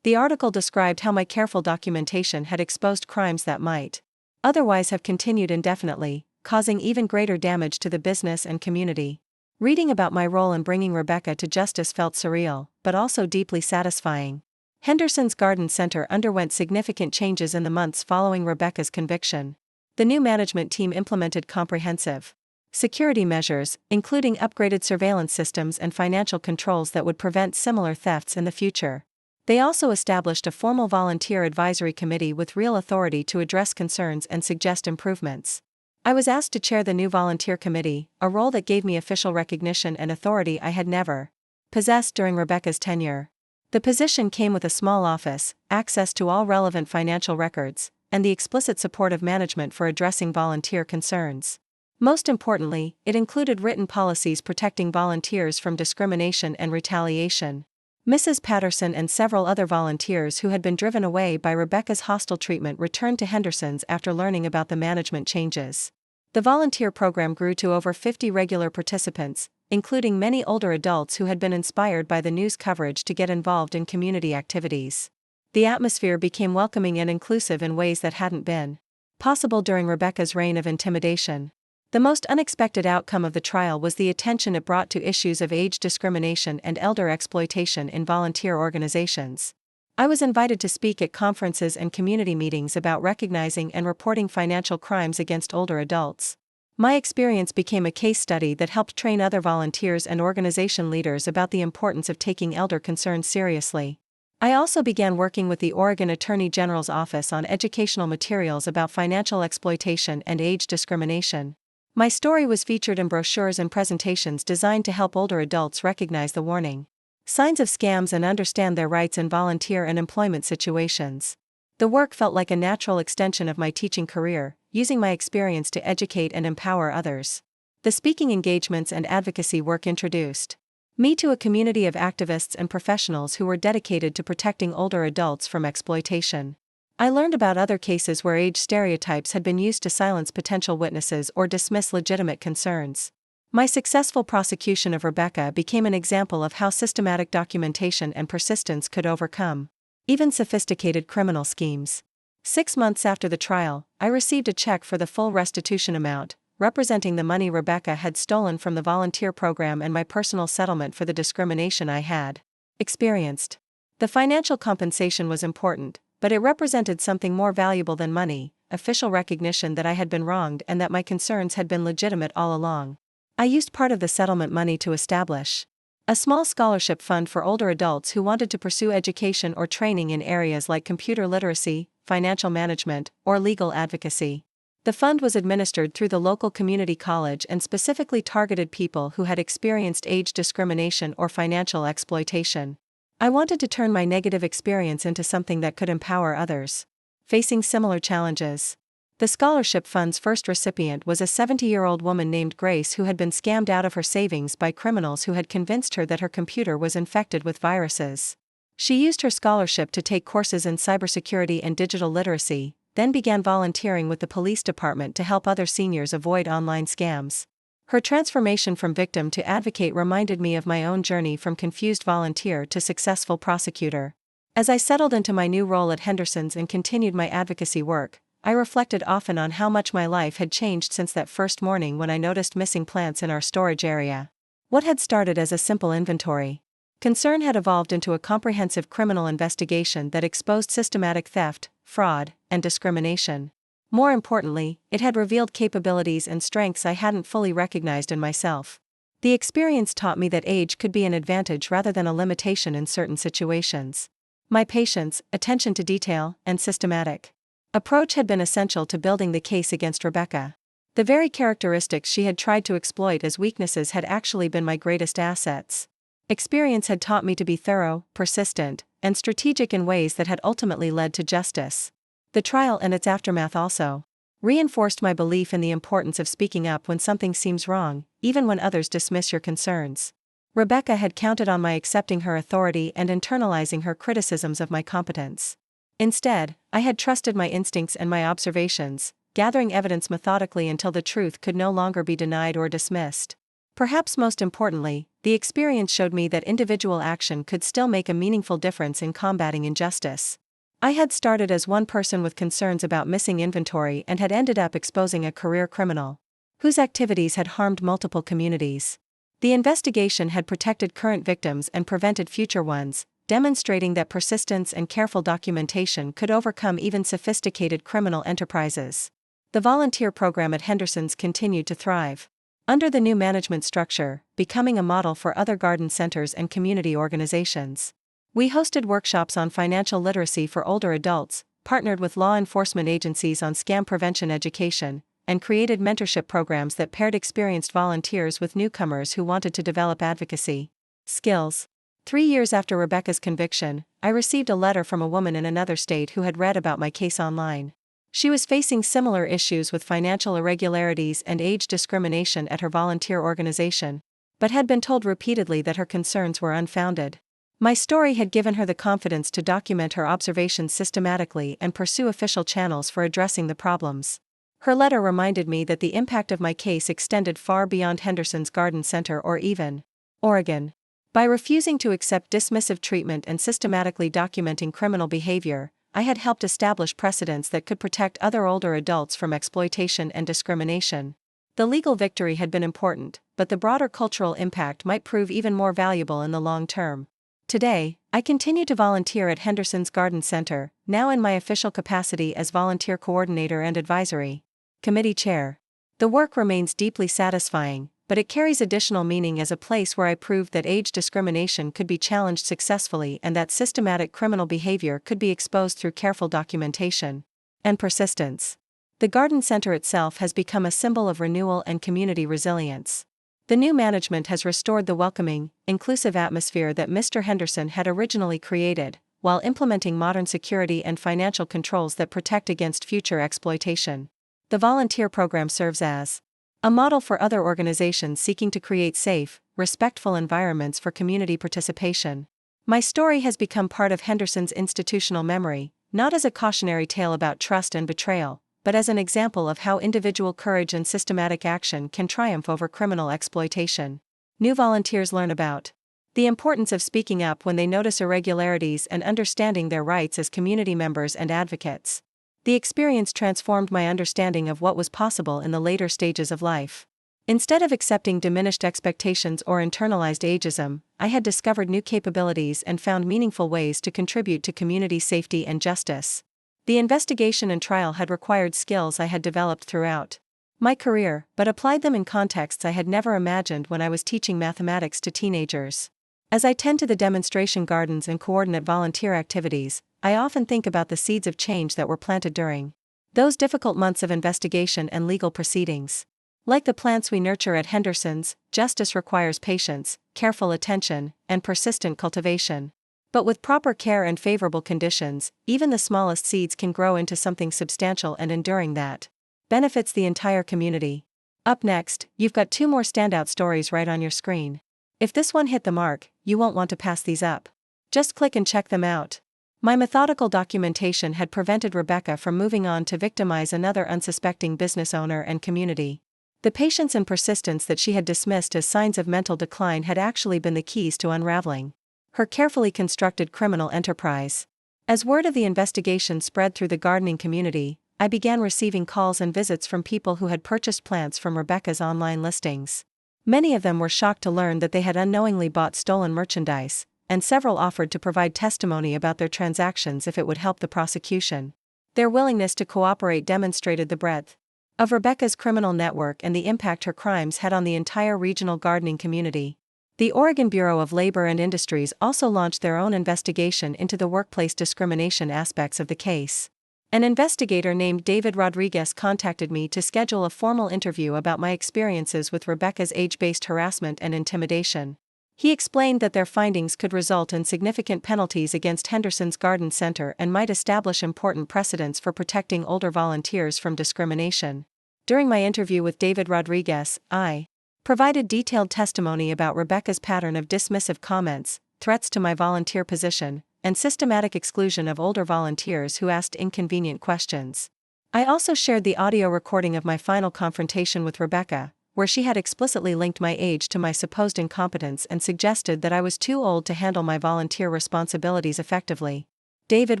The article described how my careful documentation had exposed crimes that might otherwise have continued indefinitely, causing even greater damage to the business and community. Reading about my role in bringing Rebecca to justice felt surreal, but also deeply satisfying. Henderson's Garden Center underwent significant changes in the months following Rebecca's conviction. The new management team implemented comprehensive security measures, including upgraded surveillance systems and financial controls that would prevent similar thefts in the future. They also established a formal volunteer advisory committee with real authority to address concerns and suggest improvements. I was asked to chair the new volunteer committee, a role that gave me official recognition and authority I had never possessed during Rebecca's tenure. The position came with a small office, access to all relevant financial records, and the explicit support of management for addressing volunteer concerns. Most importantly, it included written policies protecting volunteers from discrimination and retaliation. Mrs. Patterson and several other volunteers who had been driven away by Rebecca's hostile treatment returned to Henderson's after learning about the management changes. The volunteer program grew to over 50 regular participants, including many older adults who had been inspired by the news coverage to get involved in community activities. The atmosphere became welcoming and inclusive in ways that hadn't been possible during Rebecca's reign of intimidation. The most unexpected outcome of the trial was the attention it brought to issues of age discrimination and elder exploitation in volunteer organizations. I was invited to speak at conferences and community meetings about recognizing and reporting financial crimes against older adults. My experience became a case study that helped train other volunteers and organization leaders about the importance of taking elder concerns seriously. I also began working with the Oregon Attorney General's office on educational materials about financial exploitation and age discrimination. My story was featured in brochures and presentations designed to help older adults recognize the warning signs of scams and understand their rights in volunteer and employment situations. The work felt like a natural extension of my teaching career, using my experience to educate and empower others. The speaking engagements and advocacy work introduced me to a community of activists and professionals who were dedicated to protecting older adults from exploitation. I learned about other cases where age stereotypes had been used to silence potential witnesses or dismiss legitimate concerns. My successful prosecution of Rebecca became an example of how systematic documentation and persistence could overcome even sophisticated criminal schemes. 6 months after the trial, I received a check for the full restitution amount, representing the money Rebecca had stolen from the volunteer program and my personal settlement for the discrimination I had experienced. The financial compensation was important, but it represented something more valuable than money: official recognition that I had been wronged and that my concerns had been legitimate all along. I used part of the settlement money to establish a small scholarship fund for older adults who wanted to pursue education or training in areas like computer literacy, financial management, or legal advocacy. The fund was administered through the local community college and specifically targeted people who had experienced age discrimination or financial exploitation. I wanted to turn my negative experience into something that could empower others facing similar challenges. The scholarship fund's first recipient was a 70-year-old woman named Grace who had been scammed out of her savings by criminals who had convinced her that her computer was infected with viruses. She used her scholarship to take courses in cybersecurity and digital literacy, then began volunteering with the police department to help other seniors avoid online scams. Her transformation from victim to advocate reminded me of my own journey from confused volunteer to successful prosecutor. As I settled into my new role at Henderson's and continued my advocacy work, I reflected often on how much my life had changed since that first morning when I noticed missing plants in our storage area. What had started as a simple inventory concern had evolved into a comprehensive criminal investigation that exposed systematic theft, fraud, and discrimination. More importantly, it had revealed capabilities and strengths I hadn't fully recognized in myself. The experience taught me that age could be an advantage rather than a limitation in certain situations. My patience, attention to detail, and systematic approach had been essential to building the case against Rebecca. The very characteristics she had tried to exploit as weaknesses had actually been my greatest assets. Experience had taught me to be thorough, persistent, and strategic in ways that had ultimately led to justice. The trial and its aftermath also reinforced my belief in the importance of speaking up when something seems wrong, even when others dismiss your concerns. Rebecca had counted on my accepting her authority and internalizing her criticisms of my competence. Instead, I had trusted my instincts and my observations, gathering evidence methodically until the truth could no longer be denied or dismissed. Perhaps most importantly, the experience showed me that individual action could still make a meaningful difference in combating injustice. I had started as one person with concerns about missing inventory and had ended up exposing a career criminal whose activities had harmed multiple communities. The investigation had protected current victims and prevented future ones, demonstrating that persistence and careful documentation could overcome even sophisticated criminal enterprises. The volunteer program at Henderson's continued to thrive under the new management structure, becoming a model for other garden centers and community organizations. We hosted workshops on financial literacy for older adults, partnered with law enforcement agencies on scam prevention education, and created mentorship programs that paired experienced volunteers with newcomers who wanted to develop advocacy skills. 3 years after Rebecca's conviction, I received a letter from a woman in another state who had read about my case online. She was facing similar issues with financial irregularities and age discrimination at her volunteer organization, but had been told repeatedly that her concerns were unfounded. My story had given her the confidence to document her observations systematically and pursue official channels for addressing the problems. Her letter reminded me that the impact of my case extended far beyond Henderson's Garden Center or even Oregon. By refusing to accept dismissive treatment and systematically documenting criminal behavior, I had helped establish precedents that could protect other older adults from exploitation and discrimination. The legal victory had been important, but the broader cultural impact might prove even more valuable in the long term. Today, I continue to volunteer at Henderson's Garden Center, now in my official capacity as volunteer coordinator and advisory committee chair. The work remains deeply satisfying, but it carries additional meaning as a place where I proved that age discrimination could be challenged successfully and that systematic criminal behavior could be exposed through careful documentation and persistence. The garden center itself has become a symbol of renewal and community resilience. The new management has restored the welcoming, inclusive atmosphere that Mr. Henderson had originally created, while implementing modern security and financial controls that protect against future exploitation. The volunteer program serves as a model for other organizations seeking to create safe, respectful environments for community participation. My story has become part of Henderson's institutional memory, not as a cautionary tale about trust and betrayal, but as an example of how individual courage and systematic action can triumph over criminal exploitation. New volunteers learn about the importance of speaking up when they notice irregularities and understanding their rights as community members and advocates. The experience transformed my understanding of what was possible in the later stages of life. Instead of accepting diminished expectations or internalized ageism, I had discovered new capabilities and found meaningful ways to contribute to community safety and justice. The investigation and trial had required skills I had developed throughout my career, but applied them in contexts I had never imagined when I was teaching mathematics to teenagers. As I tend to the demonstration gardens and coordinate volunteer activities, I often think about the seeds of change that were planted during those difficult months of investigation and legal proceedings. Like the plants we nurture at Henderson's, justice requires patience, careful attention, and persistent cultivation. But with proper care and favorable conditions, even the smallest seeds can grow into something substantial and enduring that benefits the entire community. Up next, you've got 2 more standout stories right on your screen. If this one hit the mark, you won't want to pass these up. Just click and check them out. My methodical documentation had prevented Rebecca from moving on to victimize another unsuspecting business owner and community. The patience and persistence that she had dismissed as signs of mental decline had actually been the keys to unraveling her carefully constructed criminal enterprise. As word of the investigation spread through the gardening community, I began receiving calls and visits from people who had purchased plants from Rebecca's online listings. Many of them were shocked to learn that they had unknowingly bought stolen merchandise, and several offered to provide testimony about their transactions if it would help the prosecution. Their willingness to cooperate demonstrated the breadth of Rebecca's criminal network and the impact her crimes had on the entire regional gardening community. The Oregon Bureau of Labor and Industries also launched their own investigation into the workplace discrimination aspects of the case. An investigator named David Rodriguez contacted me to schedule a formal interview about my experiences with Rebecca's age-based harassment and intimidation. He explained that their findings could result in significant penalties against Henderson's Garden Center and might establish important precedents for protecting older volunteers from discrimination. During my interview with David Rodriguez, I provided detailed testimony about Rebecca's pattern of dismissive comments, threats to my volunteer position, and systematic exclusion of older volunteers who asked inconvenient questions. I also shared the audio recording of my final confrontation with Rebecca, where she had explicitly linked my age to my supposed incompetence and suggested that I was too old to handle my volunteer responsibilities effectively. David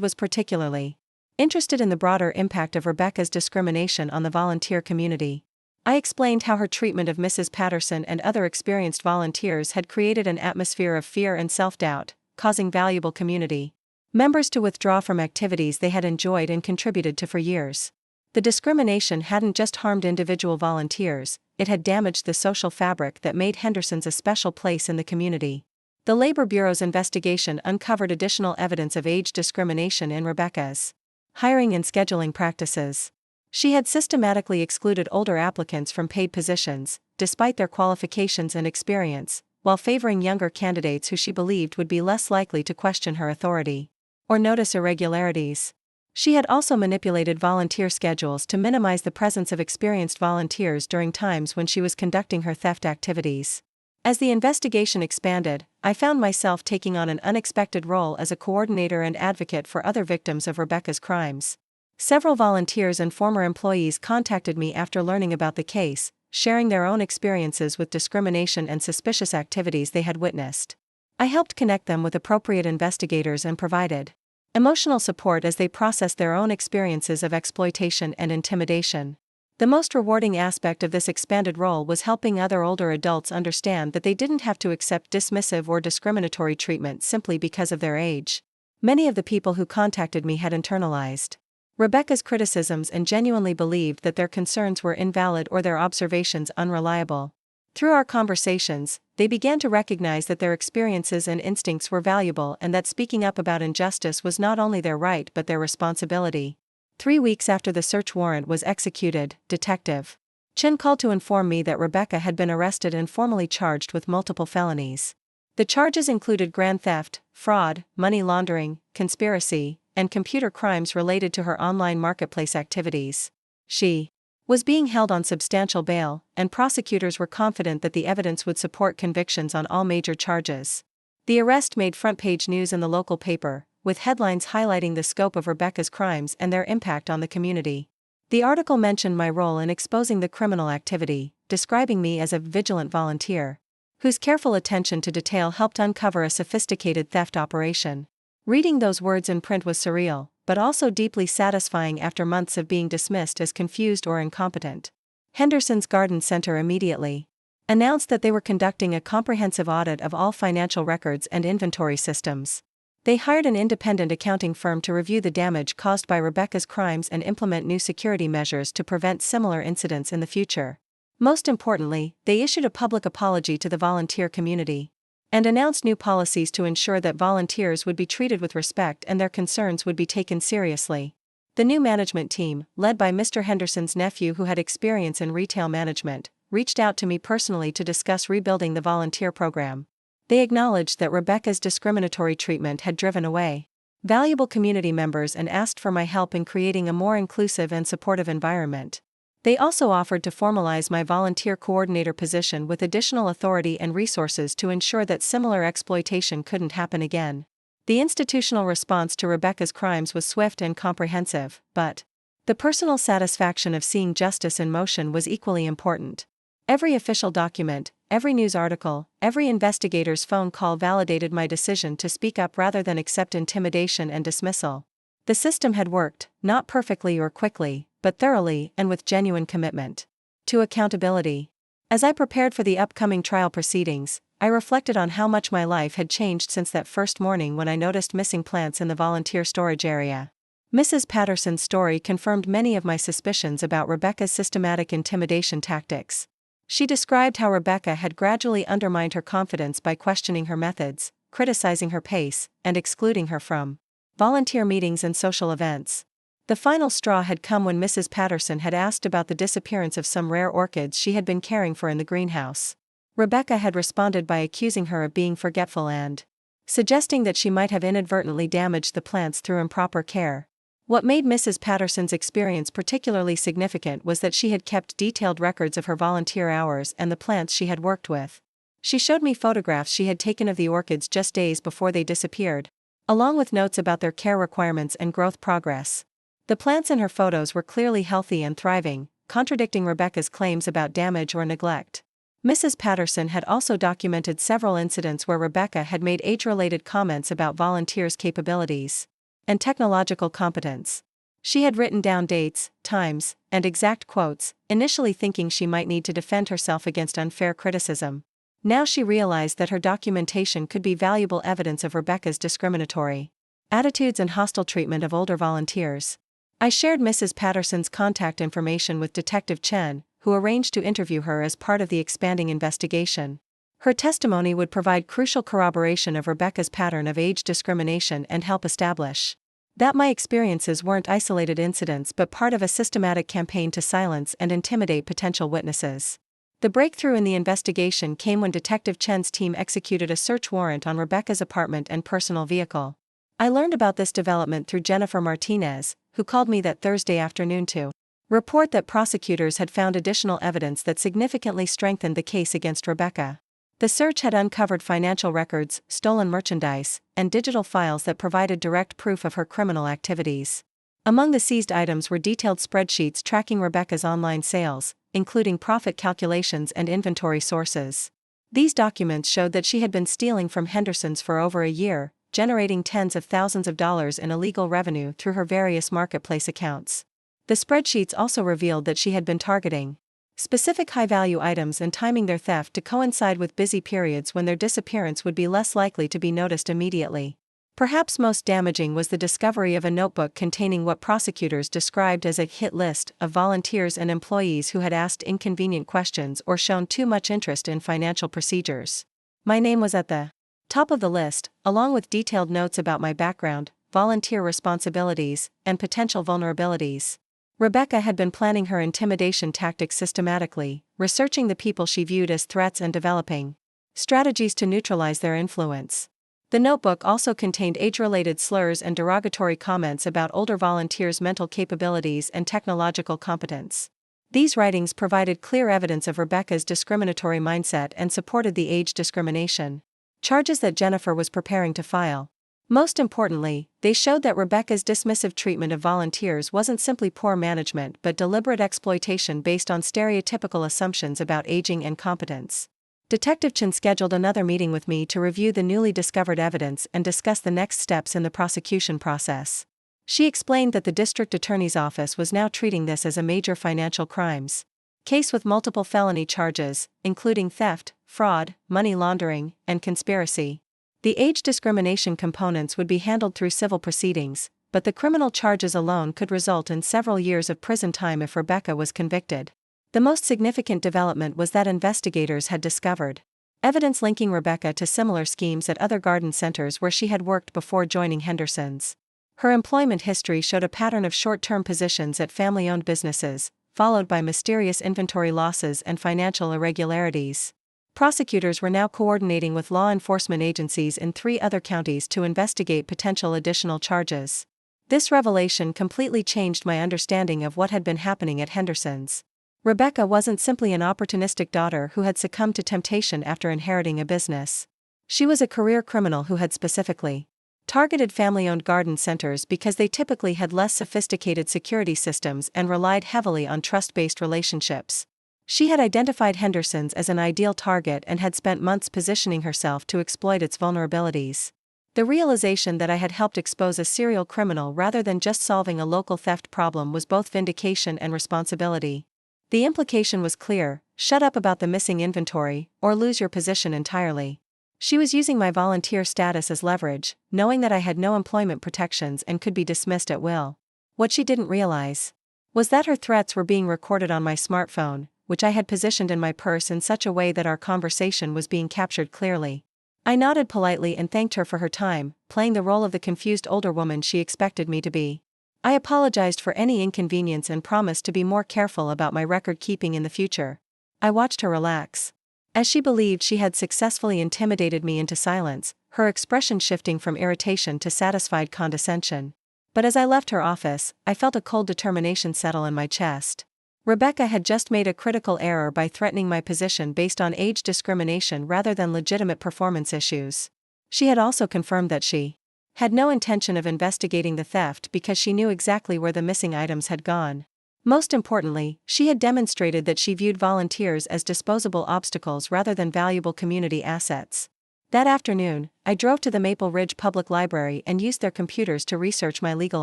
was particularly interested in the broader impact of Rebecca's discrimination on the volunteer community. I explained how her treatment of Mrs. Patterson and other experienced volunteers had created an atmosphere of fear and self-doubt, causing valuable community members to withdraw from activities they had enjoyed and contributed to for years. The discrimination hadn't just harmed individual volunteers, it had damaged the social fabric that made Henderson's a special place in the community. The Labor Bureau's investigation uncovered additional evidence of age discrimination in Rebecca's hiring and scheduling practices. She had systematically excluded older applicants from paid positions, despite their qualifications and experience, while favoring younger candidates who she believed would be less likely to question her authority or notice irregularities. She had also manipulated volunteer schedules to minimize the presence of experienced volunteers during times when she was conducting her theft activities. As the investigation expanded, I found myself taking on an unexpected role as a coordinator and advocate for other victims of Rebecca's crimes. Several volunteers and former employees contacted me after learning about the case, sharing their own experiences with discrimination and suspicious activities they had witnessed. I helped connect them with appropriate investigators and provided emotional support as they processed their own experiences of exploitation and intimidation. The most rewarding aspect of this expanded role was helping other older adults understand that they didn't have to accept dismissive or discriminatory treatment simply because of their age. Many of the people who contacted me had internalized Rebecca's criticisms and genuinely believed that their concerns were invalid or their observations unreliable. Through our conversations, they began to recognize that their experiences and instincts were valuable and that speaking up about injustice was not only their right but their responsibility. 3 weeks after the search warrant was executed, Detective Chen called to inform me that Rebecca had been arrested and formally charged with multiple felonies. The charges included grand theft, fraud, money laundering, conspiracy, and computer crimes related to her online marketplace activities. She was being held on substantial bail, and prosecutors were confident that the evidence would support convictions on all major charges. The arrest made front-page news in the local paper, with headlines highlighting the scope of Rebecca's crimes and their impact on the community. The article mentioned my role in exposing the criminal activity, describing me as a vigilant volunteer, whose careful attention to detail helped uncover a sophisticated theft operation. Reading those words in print was surreal, but also deeply satisfying after months of being dismissed as confused or incompetent. Henderson's Garden Center immediately announced that they were conducting a comprehensive audit of all financial records and inventory systems. They hired an independent accounting firm to review the damage caused by Rebecca's crimes and implement new security measures to prevent similar incidents in the future. Most importantly, they issued a public apology to the volunteer community and announced new policies to ensure that volunteers would be treated with respect and their concerns would be taken seriously. The new management team, led by Mr. Henderson's nephew who had experience in retail management, reached out to me personally to discuss rebuilding the volunteer program. They acknowledged that Rebecca's discriminatory treatment had driven away valuable community members and asked for my help in creating a more inclusive and supportive environment. They also offered to formalize my volunteer coordinator position with additional authority and resources to ensure that similar exploitation couldn't happen again. The institutional response to Rebecca's crimes was swift and comprehensive, but the personal satisfaction of seeing justice in motion was equally important. Every official document, every news article, every investigator's phone call validated my decision to speak up rather than accept intimidation and dismissal. The system had worked, not perfectly or quickly, but thoroughly and with genuine commitment to accountability. As I prepared for the upcoming trial proceedings, I reflected on how much my life had changed since that first morning when I noticed missing plants in the volunteer storage area. Mrs. Patterson's story confirmed many of my suspicions about Rebecca's systematic intimidation tactics. She described how Rebecca had gradually undermined her confidence by questioning her methods, criticizing her pace, and excluding her from volunteer meetings and social events. The final straw had come when Mrs. Patterson had asked about the disappearance of some rare orchids she had been caring for in the greenhouse. Rebecca had responded by accusing her of being forgetful and suggesting that she might have inadvertently damaged the plants through improper care. What made Mrs. Patterson's experience particularly significant was that she had kept detailed records of her volunteer hours and the plants she had worked with. She showed me photographs she had taken of the orchids just days before they disappeared, along with notes about their care requirements and growth progress. The plants in her photos were clearly healthy and thriving, contradicting Rebecca's claims about damage or neglect. Mrs. Patterson had also documented several incidents where Rebecca had made age-related comments about volunteers' capabilities and technological competence. She had written down dates, times, and exact quotes, initially thinking she might need to defend herself against unfair criticism. Now she realized that her documentation could be valuable evidence of Rebecca's discriminatory attitudes and hostile treatment of older volunteers. I shared Mrs. Patterson's contact information with Detective Chen, who arranged to interview her as part of the expanding investigation. Her testimony would provide crucial corroboration of Rebecca's pattern of age discrimination and help establish that my experiences weren't isolated incidents but part of a systematic campaign to silence and intimidate potential witnesses. The breakthrough in the investigation came when Detective Chen's team executed a search warrant on Rebecca's apartment and personal vehicle. I learned about this development through Jennifer Martinez, who called me that Thursday afternoon to report that prosecutors had found additional evidence that significantly strengthened the case against Rebecca. The search had uncovered financial records, stolen merchandise, and digital files that provided direct proof of her criminal activities. Among the seized items were detailed spreadsheets tracking Rebecca's online sales, including profit calculations and inventory sources. These documents showed that she had been stealing from Henderson's for over a year, generating tens of thousands of dollars in illegal revenue through her various marketplace accounts. The spreadsheets also revealed that she had been targeting specific high-value items and timing their theft to coincide with busy periods when their disappearance would be less likely to be noticed immediately. Perhaps most damaging was the discovery of a notebook containing what prosecutors described as a hit list of volunteers and employees who had asked inconvenient questions or shown too much interest in financial procedures. My name was at the top of the list, along with detailed notes about my background, volunteer responsibilities, and potential vulnerabilities. Rebecca had been planning her intimidation tactics systematically, researching the people she viewed as threats and developing strategies to neutralize their influence. The notebook also contained age-related slurs and derogatory comments about older volunteers' mental capabilities and technological competence. These writings provided clear evidence of Rebecca's discriminatory mindset and supported the age discrimination charges that Jennifer was preparing to file. Most importantly, they showed that Rebecca's dismissive treatment of volunteers wasn't simply poor management but deliberate exploitation based on stereotypical assumptions about aging and competence. Detective Chen scheduled another meeting with me to review the newly discovered evidence and discuss the next steps in the prosecution process. She explained that the district attorney's office was now treating this as a major financial crimes case with multiple felony charges, including theft, fraud, money laundering, and conspiracy. The age discrimination components would be handled through civil proceedings, but the criminal charges alone could result in several years of prison time if Rebecca was convicted. The most significant development was that investigators had discovered evidence linking Rebecca to similar schemes at other garden centers where she had worked before joining Henderson's. Her employment history showed a pattern of short-term positions at family-owned businesses, followed by mysterious inventory losses and financial irregularities. Prosecutors were now coordinating with law enforcement agencies in 3 other counties to investigate potential additional charges. This revelation completely changed my understanding of what had been happening at Henderson's. Rebecca wasn't simply an opportunistic daughter who had succumbed to temptation after inheriting a business. She was a career criminal who had specifically targeted family-owned garden centers because they typically had less sophisticated security systems and relied heavily on trust-based relationships. She had identified Henderson's as an ideal target and had spent months positioning herself to exploit its vulnerabilities. The realization that I had helped expose a serial criminal rather than just solving a local theft problem was both vindication and responsibility. The implication was clear: shut up about the missing inventory, or lose your position entirely. She was using my volunteer status as leverage, knowing that I had no employment protections and could be dismissed at will. What she didn't realize was that her threats were being recorded on my smartphone, which I had positioned in my purse in such a way that our conversation was being captured clearly. I nodded politely and thanked her for her time, playing the role of the confused older woman she expected me to be. I apologized for any inconvenience and promised to be more careful about my record-keeping in the future. I watched her relax. As she believed she had successfully intimidated me into silence, her expression shifting from irritation to satisfied condescension. But as I left her office, I felt a cold determination settle in my chest. Rebecca had just made a critical error by threatening my position based on age discrimination rather than legitimate performance issues. She had also confirmed that she had no intention of investigating the theft because she knew exactly where the missing items had gone. Most importantly, she had demonstrated that she viewed volunteers as disposable obstacles rather than valuable community assets. That afternoon, I drove to the Maple Ridge Public Library and used their computers to research my legal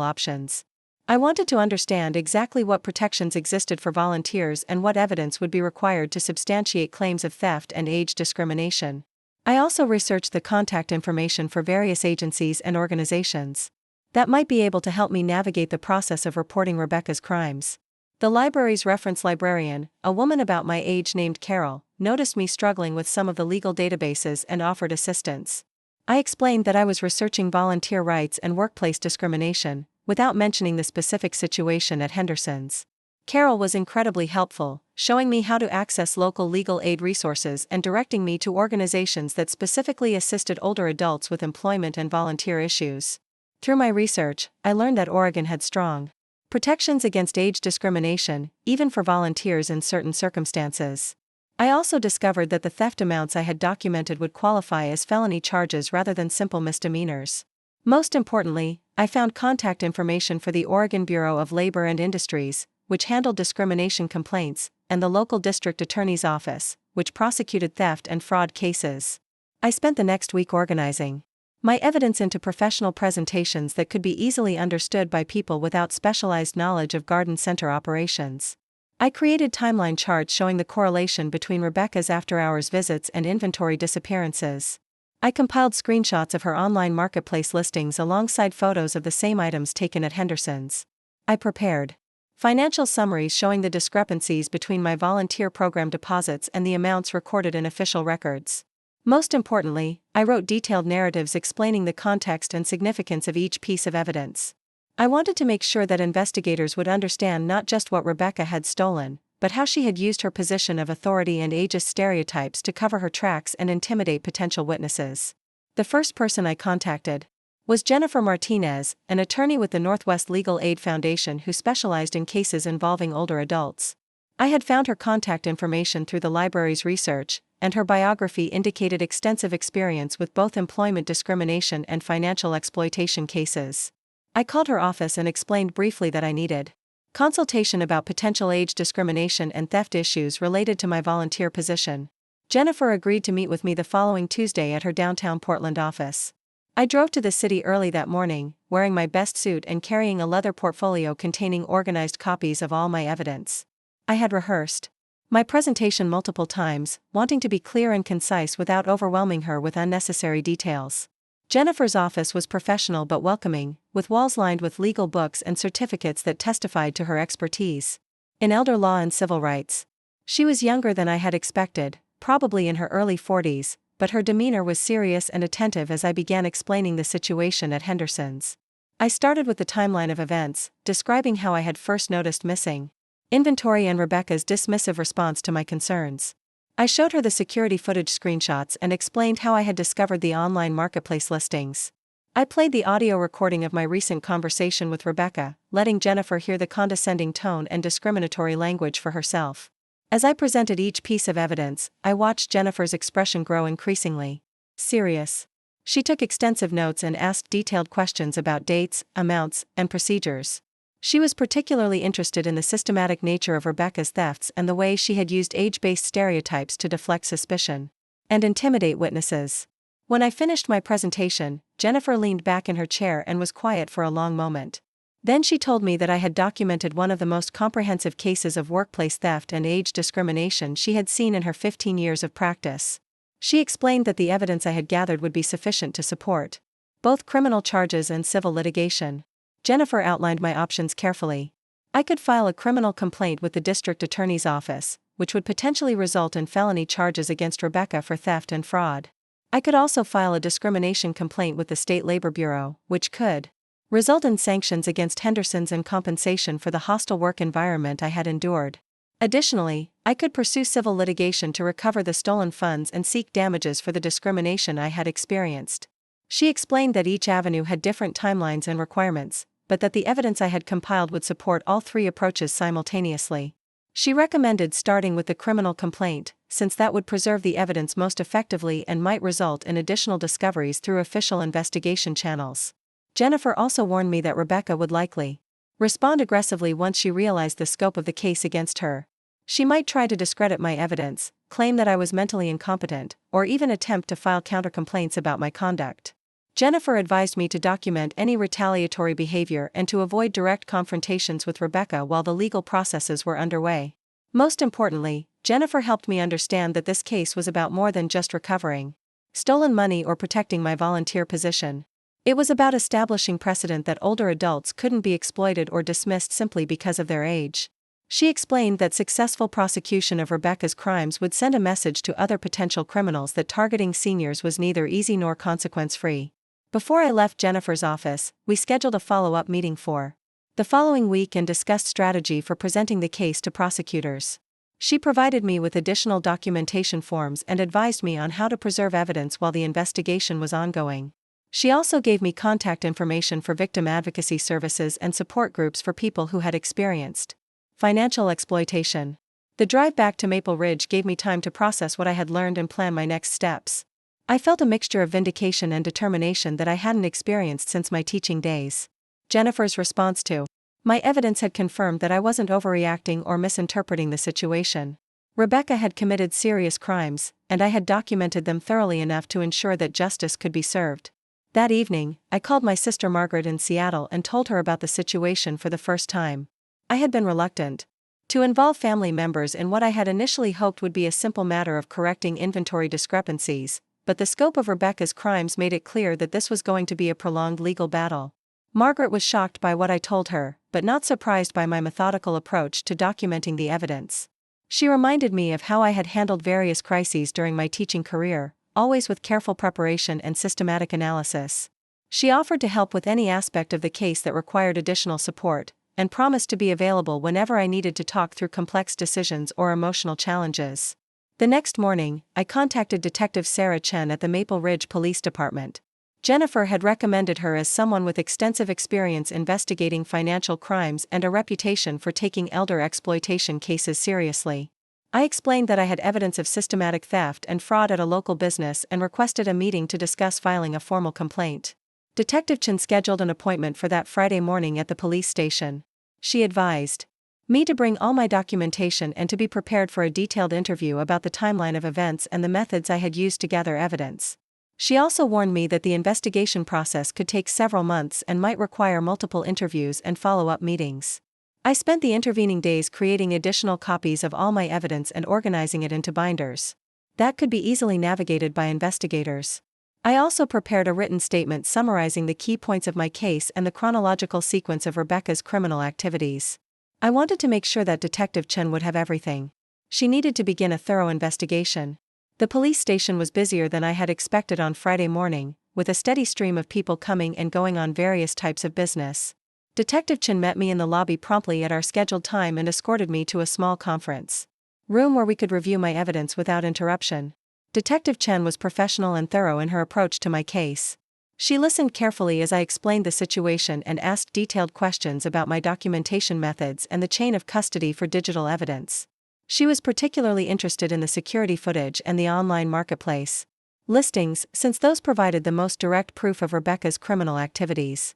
options. I wanted to understand exactly what protections existed for volunteers and what evidence would be required to substantiate claims of theft and age discrimination. I also researched the contact information for various agencies and organizations that might be able to help me navigate the process of reporting Rebecca's crimes. The library's reference librarian, a woman about my age named Carol, noticed me struggling with some of the legal databases and offered assistance. I explained that I was researching volunteer rights and workplace discrimination, without mentioning the specific situation at Henderson's. Carol was incredibly helpful, showing me how to access local legal aid resources and directing me to organizations that specifically assisted older adults with employment and volunteer issues. Through my research, I learned that Oregon had strong protections against age discrimination, even for volunteers in certain circumstances. I also discovered that the theft amounts I had documented would qualify as felony charges rather than simple misdemeanors. Most importantly, I found contact information for the Oregon Bureau of Labor and Industries, which handled discrimination complaints, and the local district attorney's office, which prosecuted theft and fraud cases. I spent the next week organizing my evidence into professional presentations that could be easily understood by people without specialized knowledge of garden center operations. I created timeline charts showing the correlation between Rebecca's after-hours visits and inventory disappearances. I compiled screenshots of her online marketplace listings alongside photos of the same items taken at Henderson's. I prepared financial summaries showing the discrepancies between my volunteer program deposits and the amounts recorded in official records. Most importantly, I wrote detailed narratives explaining the context and significance of each piece of evidence. I wanted to make sure that investigators would understand not just what Rebecca had stolen, but how she had used her position of authority and ageist stereotypes to cover her tracks and intimidate potential witnesses. The first person I contacted was Jennifer Martinez, an attorney with the Northwest Legal Aid Foundation who specialized in cases involving older adults. I had found her contact information through the library's research, and her biography indicated extensive experience with both employment discrimination and financial exploitation cases. I called her office and explained briefly that I needed consultation about potential age discrimination and theft issues related to my volunteer position. Jennifer agreed to meet with me the following Tuesday at her downtown Portland office. I drove to the city early that morning, wearing my best suit and carrying a leather portfolio containing organized copies of all my evidence. I had rehearsed my presentation multiple times, wanting to be clear and concise without overwhelming her with unnecessary details. Jennifer's office was professional but welcoming, with walls lined with legal books and certificates that testified to her expertise in elder law and civil rights. She was younger than I had expected, probably in her early 40s, but her demeanor was serious and attentive as I began explaining the situation at Henderson's. I started with the timeline of events, describing how I had first noticed missing inventory and Rebecca's dismissive response to my concerns. I showed her the security footage screenshots and explained how I had discovered the online marketplace listings. I played the audio recording of my recent conversation with Rebecca, letting Jennifer hear the condescending tone and discriminatory language for herself. As I presented each piece of evidence, I watched Jennifer's expression grow increasingly serious. She took extensive notes and asked detailed questions about dates, amounts, and procedures. She was particularly interested in the systematic nature of Rebecca's thefts and the way she had used age-based stereotypes to deflect suspicion and intimidate witnesses. When I finished my presentation, Jennifer leaned back in her chair and was quiet for a long moment. Then she told me that I had documented one of the most comprehensive cases of workplace theft and age discrimination she had seen in her 15 years of practice. She explained that the evidence I had gathered would be sufficient to support both criminal charges and civil litigation. Jennifer outlined my options carefully. I could file a criminal complaint with the district attorney's office, which would potentially result in felony charges against Rebecca for theft and fraud. I could also file a discrimination complaint with the State Labor Bureau, which could result in sanctions against Henderson's and compensation for the hostile work environment I had endured. Additionally, I could pursue civil litigation to recover the stolen funds and seek damages for the discrimination I had experienced. She explained that each avenue had different timelines and requirements, but that the evidence I had compiled would support all three approaches simultaneously. She recommended starting with the criminal complaint, since that would preserve the evidence most effectively and might result in additional discoveries through official investigation channels. Jennifer also warned me that Rebecca would likely respond aggressively once she realized the scope of the case against her. She might try to discredit my evidence, claim that I was mentally incompetent, or even attempt to file counter-complaints about my conduct. Jennifer advised me to document any retaliatory behavior and to avoid direct confrontations with Rebecca while the legal processes were underway. Most importantly, Jennifer helped me understand that this case was about more than just recovering stolen money or protecting my volunteer position. It was about establishing precedent that older adults couldn't be exploited or dismissed simply because of their age. She explained that successful prosecution of Rebecca's crimes would send a message to other potential criminals that targeting seniors was neither easy nor consequence-free. Before I left Jennifer's office, we scheduled a follow-up meeting for the following week and discussed strategy for presenting the case to prosecutors. She provided me with additional documentation forms and advised me on how to preserve evidence while the investigation was ongoing. She also gave me contact information for victim advocacy services and support groups for people who had experienced financial exploitation. The drive back to Maple Ridge gave me time to process what I had learned and plan my next steps. I felt a mixture of vindication and determination that I hadn't experienced since my teaching days. Jennifer's response to my evidence had confirmed that I wasn't overreacting or misinterpreting the situation. Rebecca had committed serious crimes, and I had documented them thoroughly enough to ensure that justice could be served. That evening, I called my sister Margaret in Seattle and told her about the situation for the first time. I had been reluctant to involve family members in what I had initially hoped would be a simple matter of correcting inventory discrepancies, but the scope of Rebecca's crimes made it clear that this was going to be a prolonged legal battle. Margaret was shocked by what I told her, but not surprised by my methodical approach to documenting the evidence. She reminded me of how I had handled various crises during my teaching career, always with careful preparation and systematic analysis. She offered to help with any aspect of the case that required additional support, and promised to be available whenever I needed to talk through complex decisions or emotional challenges. The next morning, I contacted Detective Sarah Chen at the Maple Ridge Police Department. Jennifer had recommended her as someone with extensive experience investigating financial crimes and a reputation for taking elder exploitation cases seriously. I explained that I had evidence of systematic theft and fraud at a local business and requested a meeting to discuss filing a formal complaint. Detective Chen scheduled an appointment for that Friday morning at the police station. She advised me to bring all my documentation and to be prepared for a detailed interview about the timeline of events and the methods I had used to gather evidence. She also warned me that the investigation process could take several months and might require multiple interviews and follow-up meetings. I spent the intervening days creating additional copies of all my evidence and organizing it into binders that could be easily navigated by investigators. I also prepared a written statement summarizing the key points of my case and the chronological sequence of Rebecca's criminal activities. I wanted to make sure that Detective Chen would have everything she needed to begin a thorough investigation. The police station was busier than I had expected on Friday morning, with a steady stream of people coming and going on various types of business. Detective Chen met me in the lobby promptly at our scheduled time and escorted me to a small conference room where we could review my evidence without interruption. Detective Chen was professional and thorough in her approach to my case. She listened carefully as I explained the situation and asked detailed questions about my documentation methods and the chain of custody for digital evidence. She was particularly interested in the security footage and the online marketplace listings, since those provided the most direct proof of Rebecca's criminal activities.